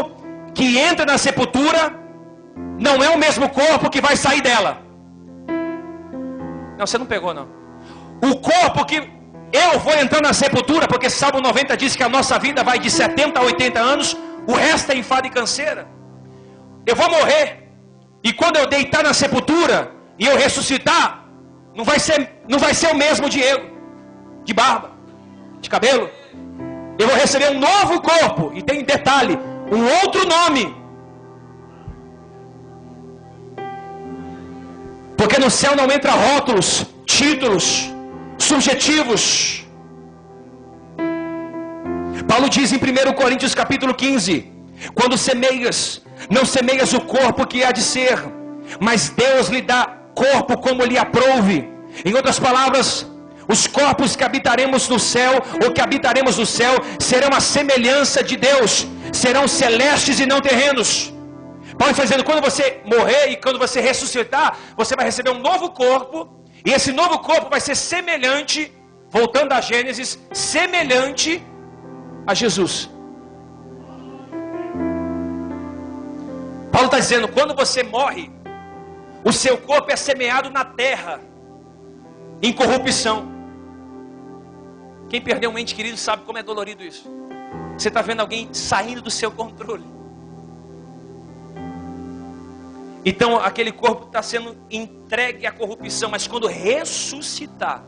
que entra na sepultura não é o mesmo corpo que vai sair dela. Não, você não pegou não. O corpo que eu vou entrar na sepultura, porque Salmo 90 diz que a nossa vida vai de 70 a 80 anos, o resto é enfado e canseira. Eu vou morrer, e quando eu deitar na sepultura e eu ressuscitar, não vai ser o mesmo Diego, de barba, de cabelo. Eu vou receber um novo corpo, e tem detalhe, um outro nome. Porque no céu não entra rótulos, títulos, subjetivos. Paulo diz em 1 Coríntios capítulo 15: quando semeias, não semeias o corpo que há de ser, mas Deus lhe dá corpo como lhe aprouve. Em outras palavras, os corpos que habitaremos no céu, ou que habitaremos no céu, serão a semelhança de Deus, serão celestes e não terrenos. Paulo está dizendo: quando você morrer e quando você ressuscitar, você vai receber um novo corpo, e esse novo corpo vai ser semelhante, voltando a Gênesis, semelhante a Jesus. Paulo está dizendo: quando você morre, o seu corpo é semeado na terra, em corrupção. Quem perdeu um ente querido sabe como é dolorido isso. Você está vendo alguém saindo do seu controle. Então aquele corpo está sendo entregue à corrupção. Mas quando ressuscitar,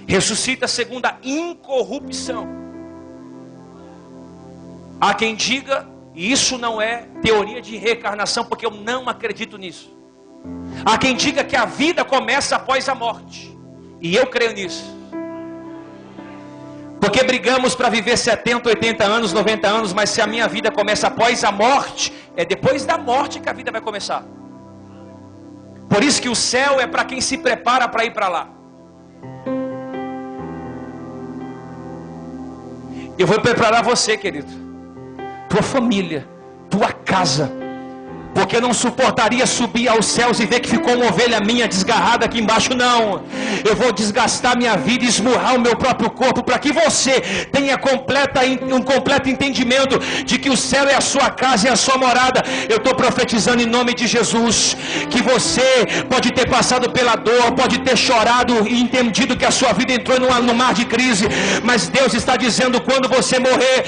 ressuscita segundo a incorrupção. Há quem diga, e isso não é teoria de reencarnação, porque eu não acredito nisso. Há quem diga que a vida começa após a morte, e eu creio nisso. Porque brigamos para viver 70, 80 anos, 90 anos, mas se a minha vida começa após a morte, é depois da morte que a vida vai começar. Por isso que o céu é para quem se prepara para ir para lá. Eu vou preparar você, querido, tua família, tua casa, porque eu não suportaria subir aos céus e ver que ficou uma ovelha minha desgarrada aqui embaixo. Não, eu vou desgastar minha vida e esmurrar o meu próprio corpo, para que você tenha um completo entendimento de que o céu é a sua casa e a sua morada. Eu estou profetizando em nome de Jesus, que você pode ter passado pela dor, pode ter chorado e entendido que a sua vida entrou no mar de crise, mas Deus está dizendo: quando você morrer,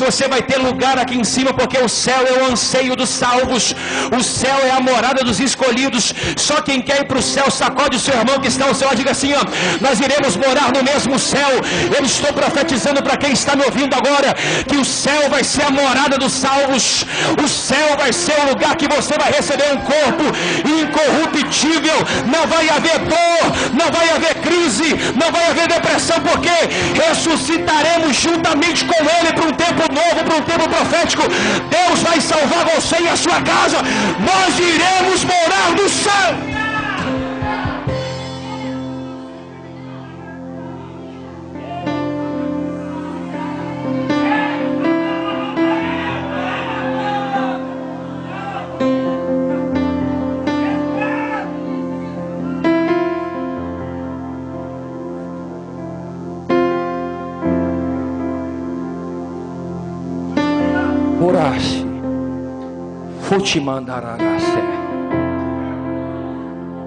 você vai ter lugar aqui em cima, porque o céu é o anseio dos salvos. O céu é a morada dos escolhidos. Só quem quer ir para o céu, sacode o seu irmão que está ao seu lado, diga assim: ó, nós iremos morar no mesmo céu. Eu estou profetizando para quem está me ouvindo agora, que o céu vai ser a morada dos salvos. O céu vai ser o lugar que você vai receber um corpo incorruptível. Não vai haver dor, não vai haver crise, não vai haver depressão, porque ressuscitaremos juntamente com Ele para um tempo novo, para um tempo profético. Deus vai salvar você e a sua casa. Nós iremos morar no céu. Oraste. Vou te mandar a.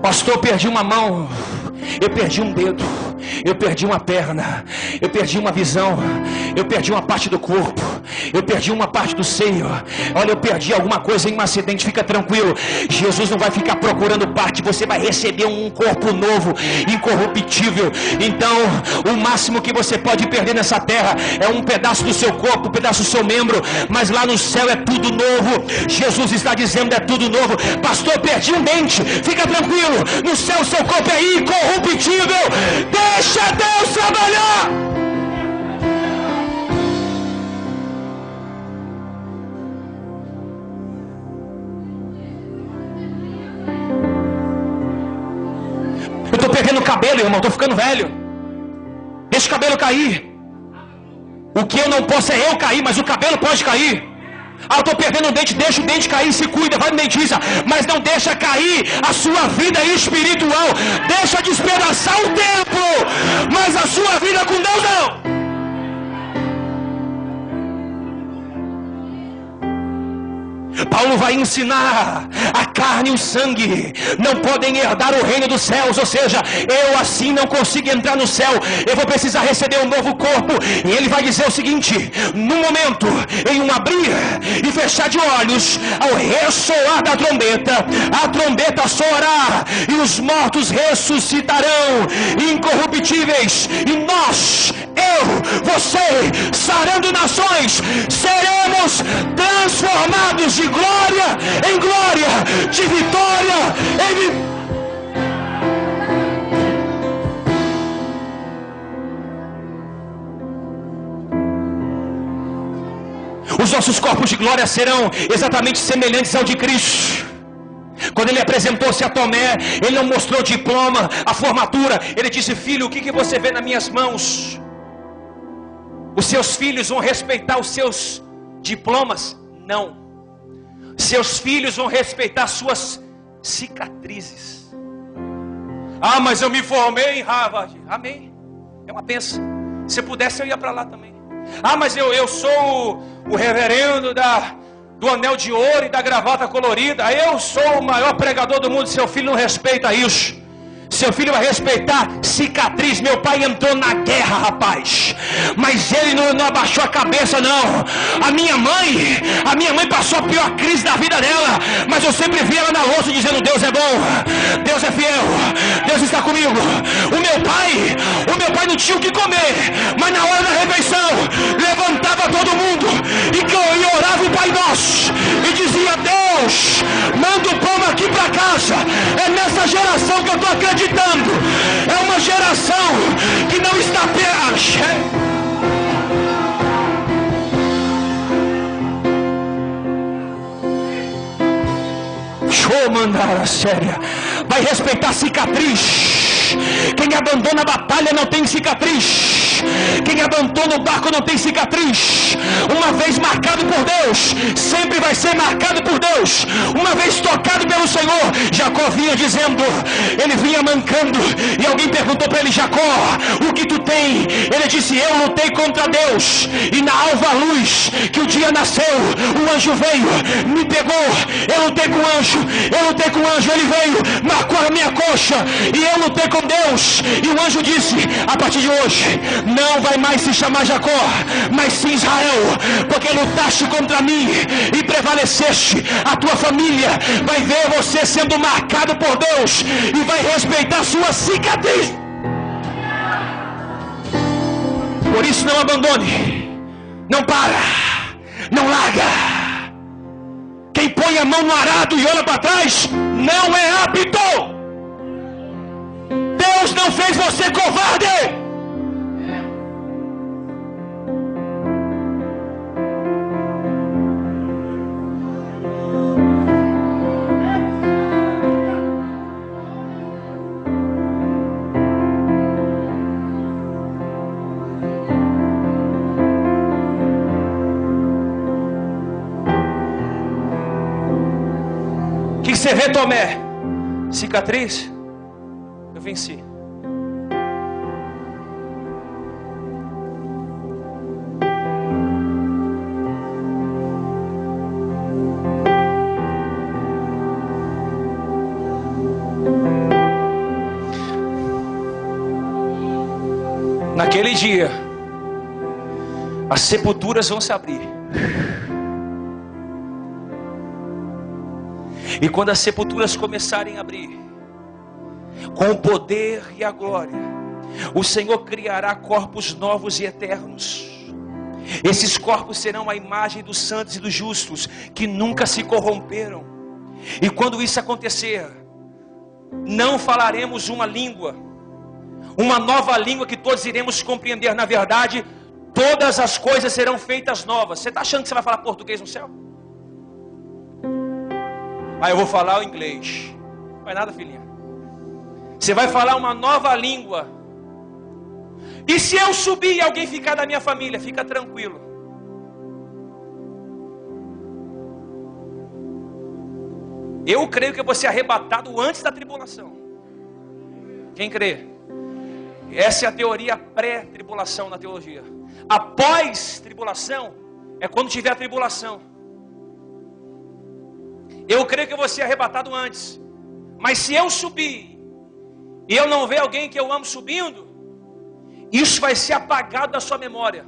Pastor, perdi uma mão. Eu perdi um dedo, eu perdi uma perna, eu perdi uma visão, eu perdi uma parte do corpo, eu perdi uma parte do seio. Olha, eu perdi alguma coisa em um acidente. Fica tranquilo, Jesus não vai ficar procurando parte. Você vai receber um corpo novo, incorruptível. Então, o máximo que você pode perder nessa terra é um pedaço do seu corpo, um pedaço do seu membro, mas lá no céu é tudo novo. Jesus está dizendo: é tudo novo. Pastor, perdi um dente. Fica tranquilo, no céu seu corpo é incorruptível. Deixa Deus trabalhar. Eu estou perdendo cabelo, irmão, estou ficando velho. Deixa o cabelo cair. O que eu não posso é eu cair, mas o cabelo pode cair. Ah, eu estou perdendo o dente, deixa o dente cair, se cuida, vai no dentista, mas não deixa cair a sua vida espiritual. Deixa despedaçar o templo, mas a sua vida com Deus não. Paulo vai ensinar: a carne e o sangue não podem herdar o reino dos céus. Ou seja, eu assim não consigo entrar no céu. Eu vou precisar receber um novo corpo. E ele vai dizer o seguinte: no momento, em um abrir e fechar de olhos, ao ressoar da trombeta, a trombeta soará e os mortos ressuscitarão incorruptíveis. E nós, você, sarando nações, seremos transformados de glória em glória, de vitória em vitória. Os nossos corpos de glória serão exatamente semelhantes ao de Cristo. Quando ele apresentou-se a Tomé, ele não mostrou diploma, a formatura. Ele disse: filho, o que você vê nas minhas mãos? Os seus filhos vão respeitar os seus diplomas? Não. Seus filhos vão respeitar suas cicatrizes. Ah, mas eu me formei em Harvard. Amém. É uma bênção. Se eu pudesse, eu ia para lá também. Ah, mas eu sou o reverendo do anel de ouro e da gravata colorida. Eu sou o maior pregador do mundo. Seu filho não respeita isso. Seu filho vai respeitar cicatriz. Meu pai entrou na guerra, rapaz, mas ele não abaixou a cabeça, não. A minha mãe passou a pior crise da vida dela, mas eu sempre vi ela na louça dizendo: Deus é bom, Deus é fiel, Deus está comigo. O meu pai não tinha o que comer, mas na hora da refeição levantava todo mundo e orava o Pai Nosso e dizia: Deus, manda o pão aqui para casa. É nessa geração que eu estou acreditando. É uma geração que não está mandar a séria. Vai respeitar cicatriz. Quem abandona a batalha não tem cicatriz. Quem abandona o barco não tem cicatriz. Uma vez marcado por Deus, sempre vai ser marcado por Deus. Uma vez tocado pelo Senhor. Jacó vinha dizendo, ele vinha mancando, e alguém perguntou para ele: Jacó, o que tu tem? Ele disse: eu lutei contra Deus, e na alva luz que o dia nasceu, o anjo veio, me pegou. Eu lutei com o anjo, ele veio, marcou a minha coxa, e eu lutei com Deus. E o anjo disse: a partir de hoje não vai mais se chamar Jacó, mas sim Israel, porque lutaste contra mim e prevaleceste. A tua família vai ver você sendo marcado por Deus e vai respeitar sua cicatriz. Por isso, não abandone, não para, não larga. Quem põe a mão no arado e olha para trás não é apto. Deus não fez você covarde. O que você vê, Tomé? Cicatriz? Eu venci. Naquele dia, as sepulturas vão se abrir. E quando as sepulturas começarem a abrir, com o poder e a glória, o Senhor criará corpos novos e eternos. Esses corpos serão a imagem dos santos e dos justos, que nunca se corromperam. E quando isso acontecer, não falaremos uma língua, uma nova língua que todos iremos compreender. Na verdade, todas as coisas serão feitas novas. Você está achando que você vai falar português no céu? Eu vou falar o inglês. Não vai nada, filhinha. Você vai falar uma nova língua. E se eu subir e alguém ficar da minha família, fica tranquilo. Eu creio que eu vou ser arrebatado antes da tribulação. Quem crê? Essa é a teoria pré-tribulação na teologia. Após tribulação é quando tiver a tribulação. Eu creio que eu vou ser arrebatado antes. Mas se eu subir e eu não ver alguém que eu amo subindo, isso vai ser apagado da sua memória.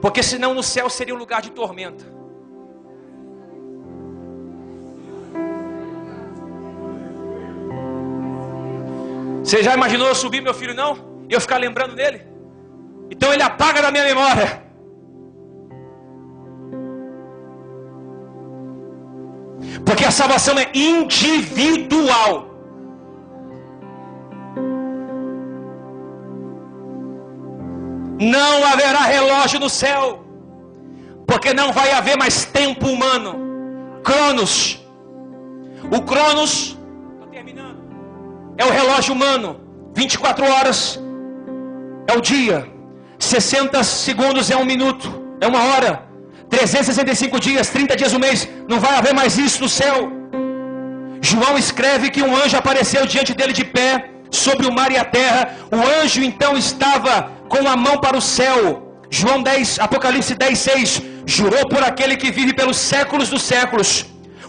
Porque senão no céu seria um lugar de tormenta. Você já imaginou eu subir meu filho não? E eu ficar lembrando dele? Então ele apaga da minha memória. Porque a salvação é individual. Não haverá relógio no céu, porque não vai haver mais tempo humano. Cronos. O Cronos, estou terminando, é o relógio humano. 24 horas é o dia, 60 segundos é um minuto, é uma hora, 365 dias, 30 dias um mês. Não vai haver mais isso no céu. João escreve que um anjo apareceu diante dele de pé sobre o mar e a terra. O anjo então estava com a mão para o céu. João 10, Apocalipse 10:6. Jurou por aquele que vive pelos séculos dos séculos,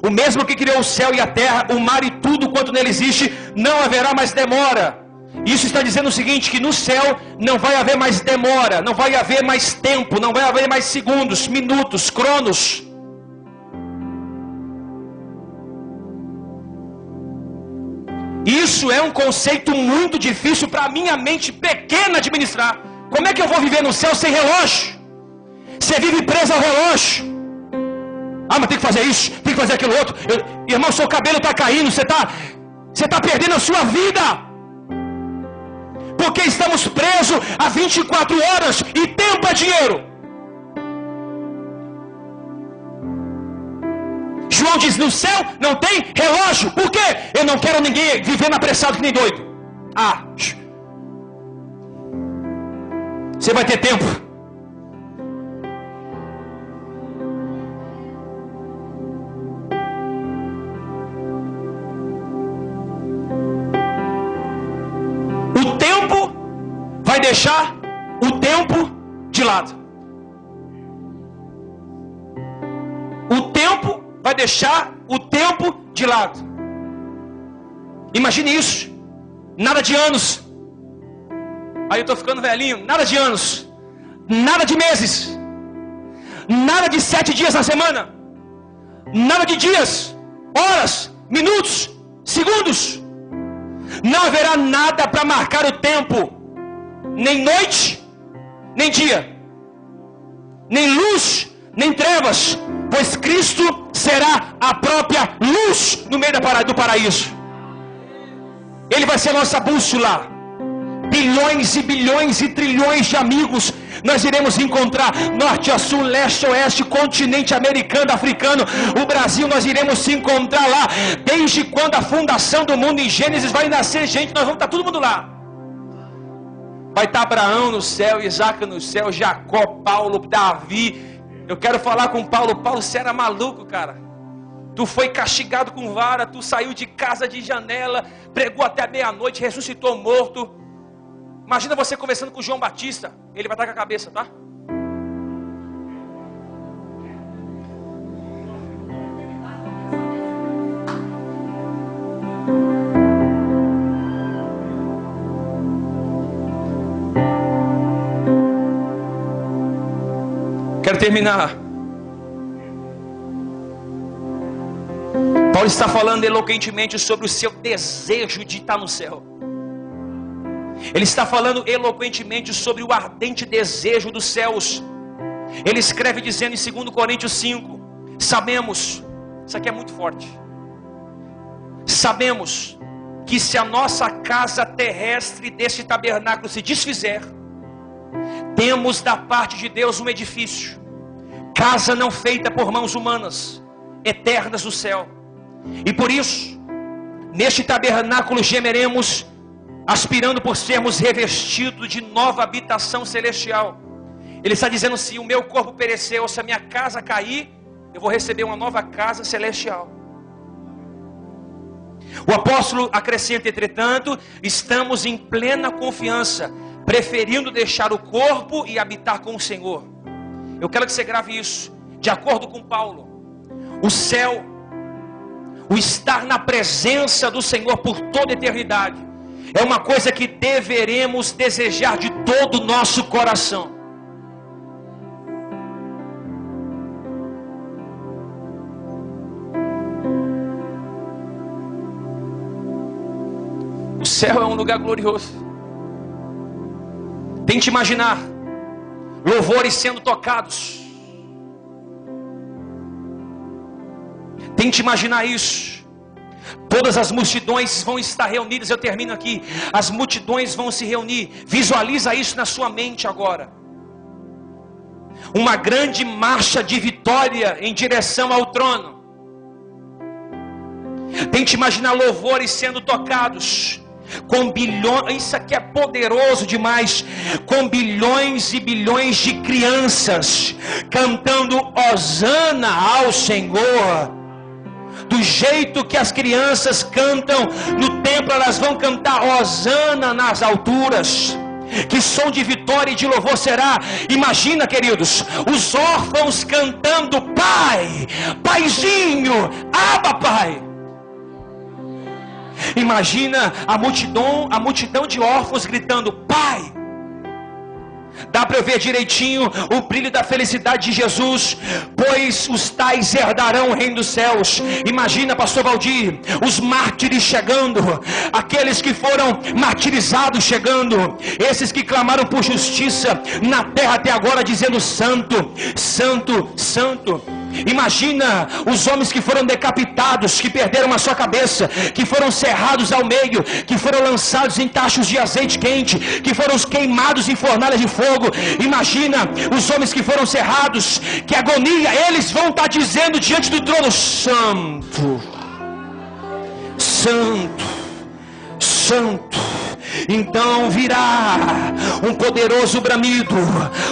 o mesmo que criou o céu e a terra, o mar e tudo quanto nele existe, não haverá mais demora. Isso está dizendo o seguinte, que no céu não vai haver mais demora, não vai haver mais tempo, não vai haver mais segundos, minutos, cronos. Isso é um conceito muito difícil para a minha mente pequena administrar. Como é que eu vou viver no céu sem relógio? Você vive preso ao relógio. Mas tem que fazer isso, tem que fazer aquilo outro. Irmão, seu cabelo está caindo, você está perdendo a sua vida. Porque estamos presos a 24 horas e tempo é dinheiro. João diz, no céu não tem relógio. Por quê? Eu não quero ninguém vivendo apressado que nem doido. Você vai ter tempo. O tempo vai deixar o tempo de lado. O tempo vai deixar o tempo de lado. Imagine isso. Nada de anos. Aí eu estou ficando velhinho. Nada de anos. Nada de meses. Nada de 7 dias na semana. Nada de dias, horas, minutos, segundos. Não haverá nada para marcar o tempo. Nem noite, nem dia. Nem luz, nem trevas. Pois Cristo será a própria luz no meio do paraíso. Ele vai ser nossa bússola. Bilhões e bilhões e trilhões de amigos nós iremos encontrar, norte a sul, leste a oeste, continente americano, africano, o Brasil, nós iremos se encontrar lá. Desde quando a fundação do mundo em Gênesis vai nascer gente, nós vamos estar todo mundo lá. Vai estar Abraão no céu, Isaac no céu, Jacó, Paulo, Davi. Eu quero falar com Paulo. Paulo, você era maluco, cara. Tu foi castigado com vara, tu saiu de casa de janela, pregou até meia-noite, ressuscitou morto. Imagina você conversando com João Batista. Ele vai estar com a cabeça, tá? terminar. Paulo está falando eloquentemente sobre o seu desejo de estar no céu. Ele está falando eloquentemente sobre o ardente desejo dos céus. Ele escreve dizendo em 2 Coríntios 5: sabemos, isso aqui é muito forte, sabemos que se a nossa casa terrestre deste tabernáculo se desfizer, temos da parte de Deus um edifício, casa não feita por mãos humanas, eternas do céu. E por isso, neste tabernáculo gemeremos, aspirando por sermos revestidos de nova habitação celestial. Ele está dizendo: se o meu corpo perecer, ou se a minha casa cair, eu vou receber uma nova casa celestial. O apóstolo acrescenta: entretanto, estamos em plena confiança, preferindo deixar o corpo e habitar com o Senhor. Eu quero que você grave isso. De acordo com Paulo, o céu, o estar na presença do Senhor por toda a eternidade, é uma coisa que deveremos desejar de todo o nosso coração. O céu é um lugar glorioso. Tente imaginar louvores sendo tocados. Tente imaginar isso. Todas as multidões vão estar reunidas. Eu termino aqui. As multidões vão se reunir. Visualiza isso na sua mente agora. Uma grande marcha de vitória em direção ao trono. Tente imaginar louvores sendo tocados, com bilhões, isso aqui é poderoso demais, com bilhões e bilhões de crianças cantando hosana ao Senhor. Do jeito que as crianças cantam no templo, elas vão cantar hosana nas alturas. Que som de vitória e de louvor será? Imagina, queridos, os órfãos cantando: Pai, Paizinho, Abba, Pai. Imagina a multidão de órfãos gritando: Pai. Dá para eu ver direitinho o brilho da felicidade de Jesus, pois os tais herdarão o reino dos céus. Imagina, pastor Valdir, os mártires chegando, aqueles que foram martirizados chegando, esses que clamaram por justiça na terra até agora, dizendo: Santo, Santo, Santo. Imagina os homens que foram decapitados, que perderam a sua cabeça, que foram serrados ao meio, que foram lançados em tachos de azeite quente, que foram queimados em fornalhas de fogo. Imagina os homens que foram serrados, que agonia, eles vão estar dizendo diante do trono: Santo, Santo, Santo. Então virá um poderoso bramido,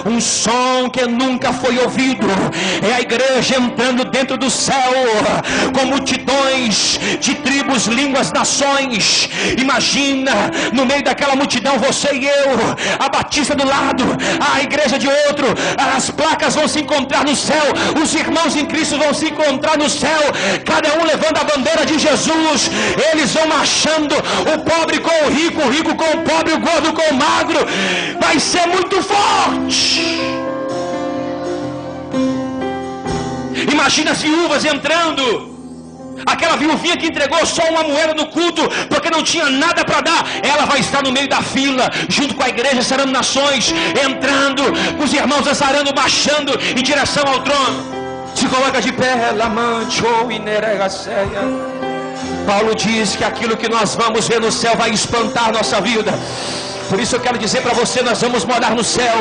um som que nunca foi ouvido. É a igreja entrando dentro do céu, com multidões de tribos, línguas, nações. Imagina no meio daquela multidão você e eu, a Batista do lado, a igreja de outro. As placas vão se encontrar no céu, os irmãos em Cristo vão se encontrar no céu, cada um levando a bandeira de Jesus. Eles vão marchando, o pobre com o rico com o pobre, o gordo com o magro. Vai ser muito forte. Imagina as viúvas entrando. Aquela viuvinha que entregou só uma moeda no culto, porque não tinha nada para dar, ela vai estar no meio da fila, junto com a igreja sarando nações, entrando, com os irmãos dançarando, marchando em direção ao trono. Se coloca de pé, lamante ou ineregaceia. Paulo diz que aquilo que nós vamos ver no céu vai espantar nossa vida. Por isso eu quero dizer para você, nós vamos morar no céu.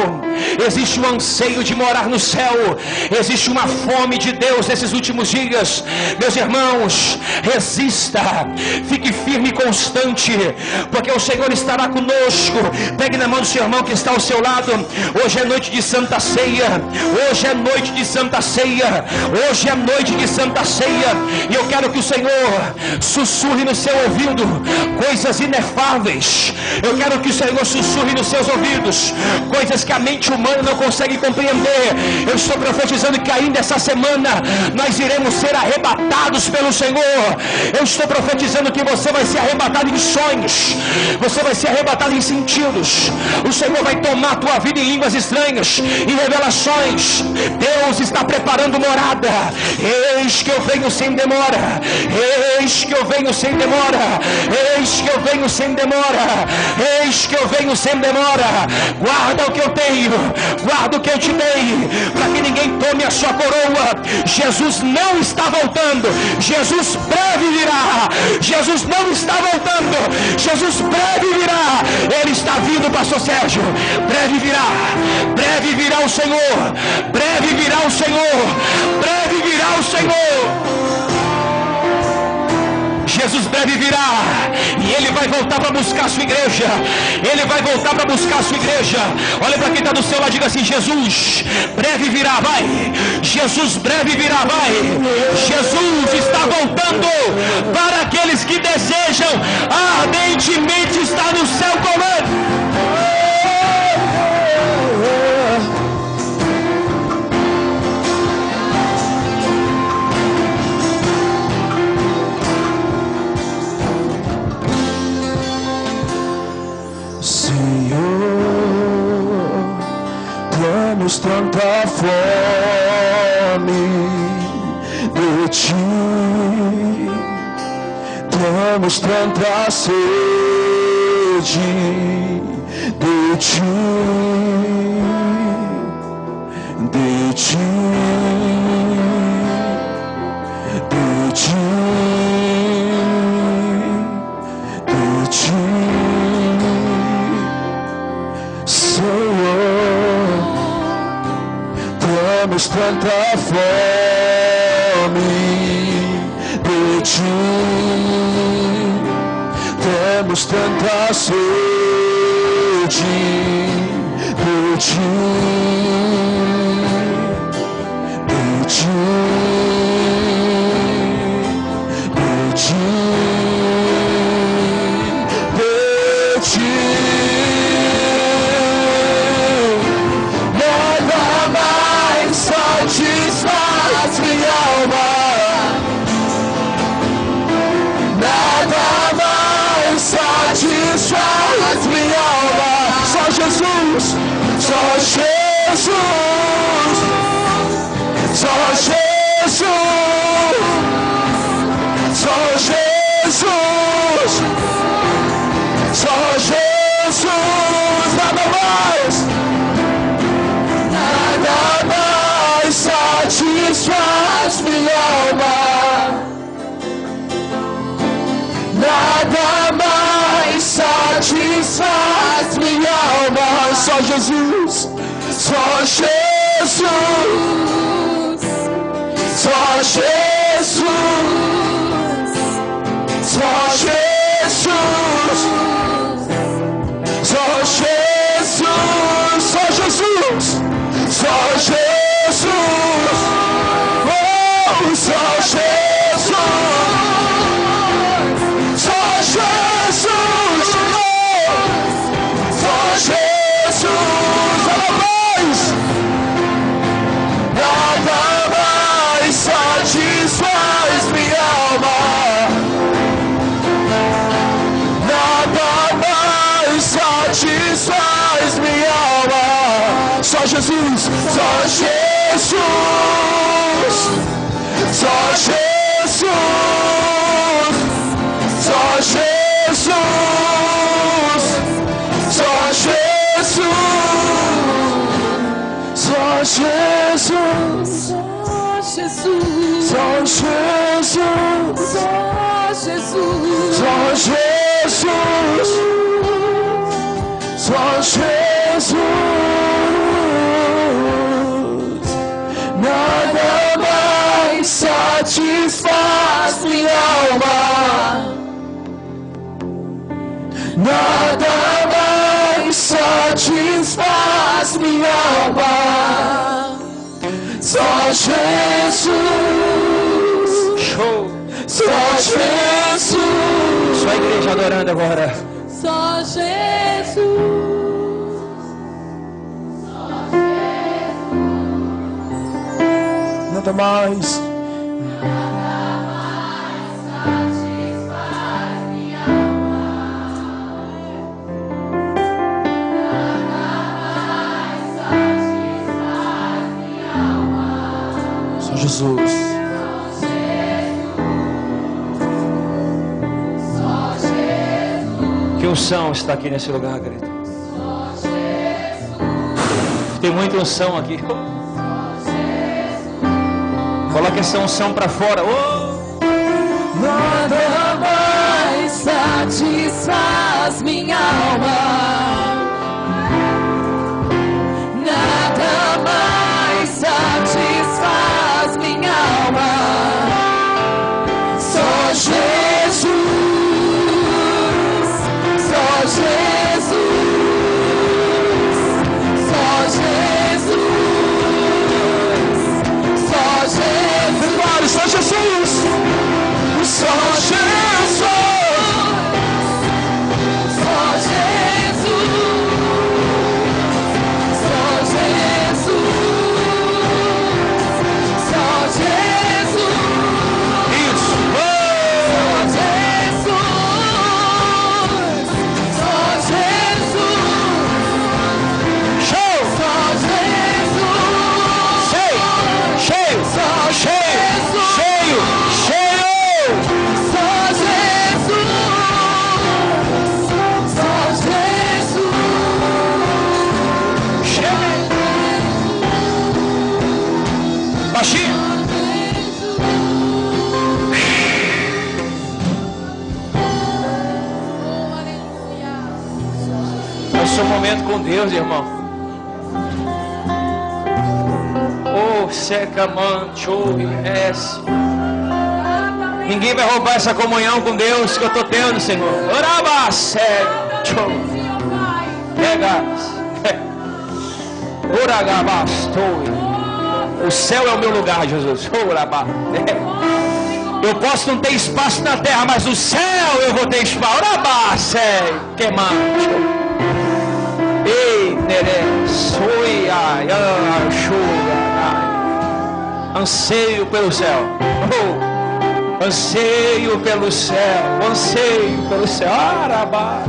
Existe um anseio de morar no céu. Existe uma fome de Deus nesses últimos dias. Meus irmãos, resista. Fique firme e constante, porque o Senhor estará conosco. Pegue na mão do seu irmão que está ao seu lado. Hoje é noite de Santa Ceia. Hoje é noite de Santa Ceia. Hoje é noite de Santa Ceia. E eu quero que o Senhor sussurre no seu ouvido coisas inefáveis. Eu quero que o Senhor Senhor sussurre nos seus ouvidos coisas que a mente humana não consegue compreender. Eu estou profetizando que ainda essa semana nós iremos ser arrebatados pelo Senhor. Eu estou profetizando que você vai ser arrebatado em sonhos, você vai ser arrebatado em sentidos. O Senhor vai tomar a tua vida em línguas estranhas, em revelações. Deus está preparando morada. Eis que eu venho sem demora, eis que eu venho sem demora, eis que eu venho sem demora, eis que eu venho sem demora. Guarda o que eu tenho, guarda o que eu te dei, para que ninguém tome a sua coroa. Jesus não está voltando, Jesus breve virá. Jesus não está voltando, Jesus breve virá. Ele está vindo, pastor Sérgio. Breve virá o Senhor, breve virá o Senhor, breve virá o Senhor. Jesus breve virá, e Ele vai voltar para buscar a sua igreja. Ele vai voltar para buscar a sua igreja. Olha para quem está do seu lado, diga assim: Jesus breve virá, vai. Jesus breve virá, vai. Jesus está voltando para aqueles que desejam ardentemente estar no céu com Ele. Temos tanta fome de ti, temos tanta sede de ti, de ti, de ti, de ti, Senhor. Temos tanta fome de ti, temos tanta sede de ti, de ti, de ti, de ti. Satisfaz minha alma, nada mais satisfaz minha alma. Só Jesus, só Jesus, só Jesus, só Jesus, só Jesus, nada mais. Satisfaz minha alma, nada mais satisfaz minha alma. Só Jesus, só Jesus, só Jesus, só Jesus, só Jesus, só Jesus, só Jesus. Só Jesus, só Jesus, só Jesus, nada mais satisfaz minha alma, nada mais satisfaz minha alma. Só Jesus, só Jesus, só Jesus, só Jesus, só Jesus, só Jesus, só Jesus, só Jesus, só Jesus, só Jesus, nada mais satisfaz minha alma, nada mais satisfaz minha alma. Só Jesus, Show. só Jesus. Sua igreja adorando agora. Só Jesus. Nada mais. Só Jesus. Que unção está aqui nesse lugar, querido. Tem muita unção aqui. Coloque essa unção para fora. Oh! Nada mais satisfaz minha alma. Nada mais satisfaz minha alma. Só Jesus. Só Jesus. Só Jesus. Só Jesus. Só Jesus, só Jesus, só Jesus, só Jesus, só Jesus, Isso. só Jesus, só Jesus, Show. só Jesus, Cheio. só Cheio. Cheio. Só Jesus, só Jesus, Cheio. Baixinho. É o seu momento com Deus, irmão. Oh, seca, mancho, esse. Ninguém vai roubar essa comunhão com Deus que eu estou tendo, Senhor. Oraba, sério. O céu é o meu lugar, Jesus. Oraba. Eu posso não ter espaço na terra, mas no céu eu vou ter espaço. Oraba, sério. Que mancho. Ei, Neré. Soi, ai, anseio pelo céu. Oh. Anseio pelo céu, anseio pelo céu. Arabá.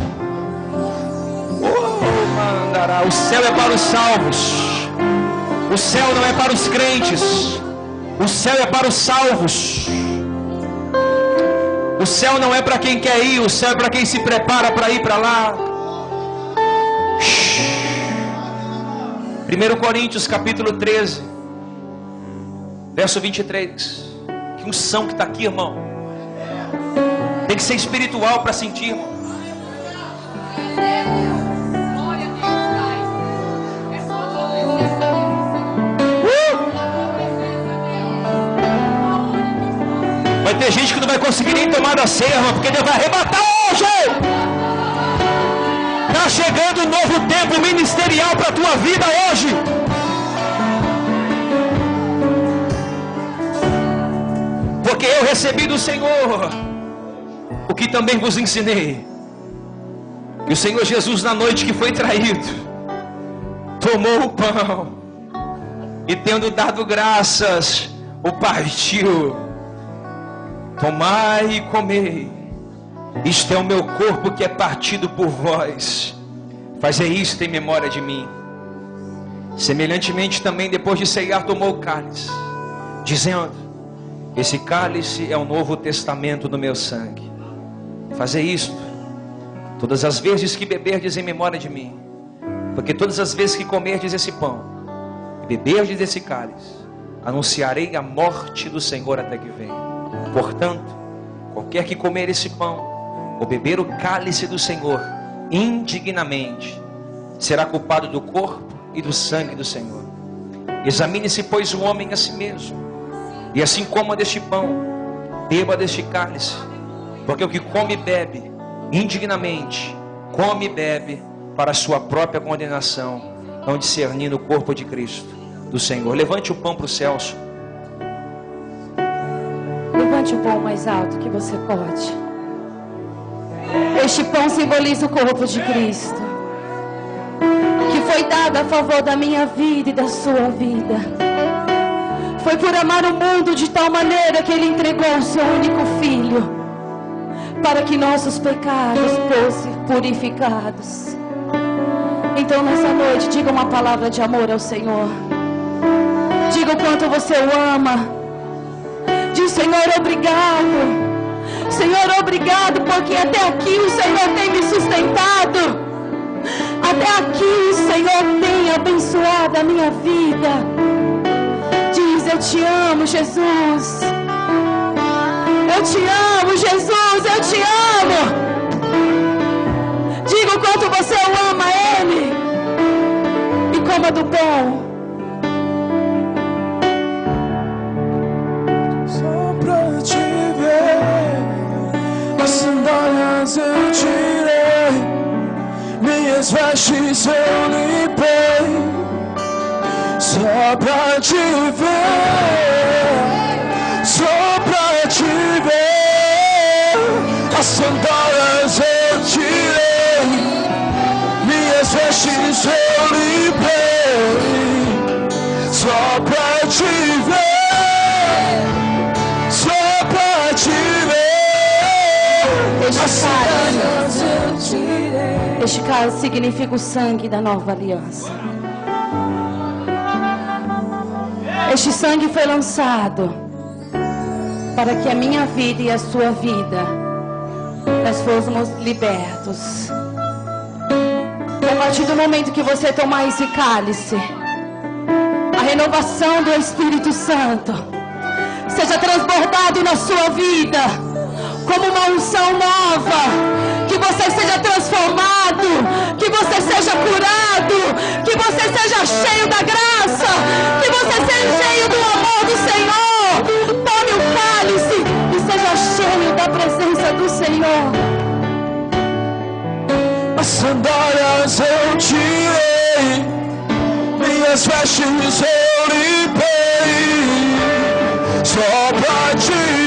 Oh, mandará. O céu é para os salvos. O céu não é para os crentes. O céu é para os salvos. O céu não é para quem quer ir. O céu é para quem se prepara para ir para lá. 1 Coríntios capítulo 13, verso 23. Que unção que está aqui, irmão. Tem que ser espiritual para sentir, irmão. Vai ter gente que não vai conseguir nem tomar da ceia, irmão, porque Deus vai arrebatar hoje. Está chegando um novo tempo ministerial para a tua vida hoje. Porque eu recebi do Senhor o que também vos ensinei. E o Senhor Jesus, na noite que foi traído, tomou o pão e, tendo dado graças, o partiu. Tomai e comei. Isto é o meu corpo que é partido por vós. Fazei isto em memória de mim. Semelhantemente também, depois de ceiar, tomou o cálice, dizendo: esse cálice é o novo testamento no meu sangue. Fazei isto todas as vezes que beberdes em memória de mim. Porque todas as vezes que comerdes esse pão e beberdes esse cálice, anunciarei a morte do Senhor até que venha. Portanto, qualquer que comer esse pão ou beber o cálice do Senhor indignamente, será culpado do corpo e do sangue do Senhor. Examine-se, pois, o homem a si mesmo, e assim coma deste pão, beba deste cálice. Porque o que come e bebe indignamente, come e bebe para a sua própria condenação, não discernindo o corpo de Cristo, do Senhor. Levante o pão para os céus. Levante o pão mais alto que você pode. Este pão simboliza o corpo de Cristo. foi dada a favor da minha vida e da sua vida. Foi por amar o mundo de tal maneira que Ele entregou o seu único Filho, para que nossos pecados fossem purificados. Então nessa noite, diga uma palavra de amor ao Senhor. Diga o quanto você o ama. Diz: Senhor, obrigado. Senhor, obrigado, porque até aqui o Senhor tem me sustentado. Até aqui o Senhor tem abençoado a minha vida. Diz: eu te amo, Jesus. Eu te amo, Jesus, eu te amo. Diga o quanto você o ama a Ele. E coma do pão. Só pra te ver, as sandálias eu tirei, minhas vestes eu limpei. Só pra te ver, só pra te ver, as sandálias eu tirei, minhas vestes eu limpei. Só pra te ver, só pra te ver, as sandálias eu tirei. Este cálice significa o sangue da nova aliança. Este sangue foi lançado para que a minha vida e a sua vida, nós fôssemos libertos. E a partir do momento que você tomar esse cálice, a renovação do Espírito Santo seja transbordado na sua vida como uma unção nova. Que você seja transformado, que você seja curado, que você seja cheio da graça, que você seja cheio do amor do Senhor. Tome o cálice e seja cheio da presença do Senhor. As sandálias eu tirei, minhas vestes eu limpei. Só pra te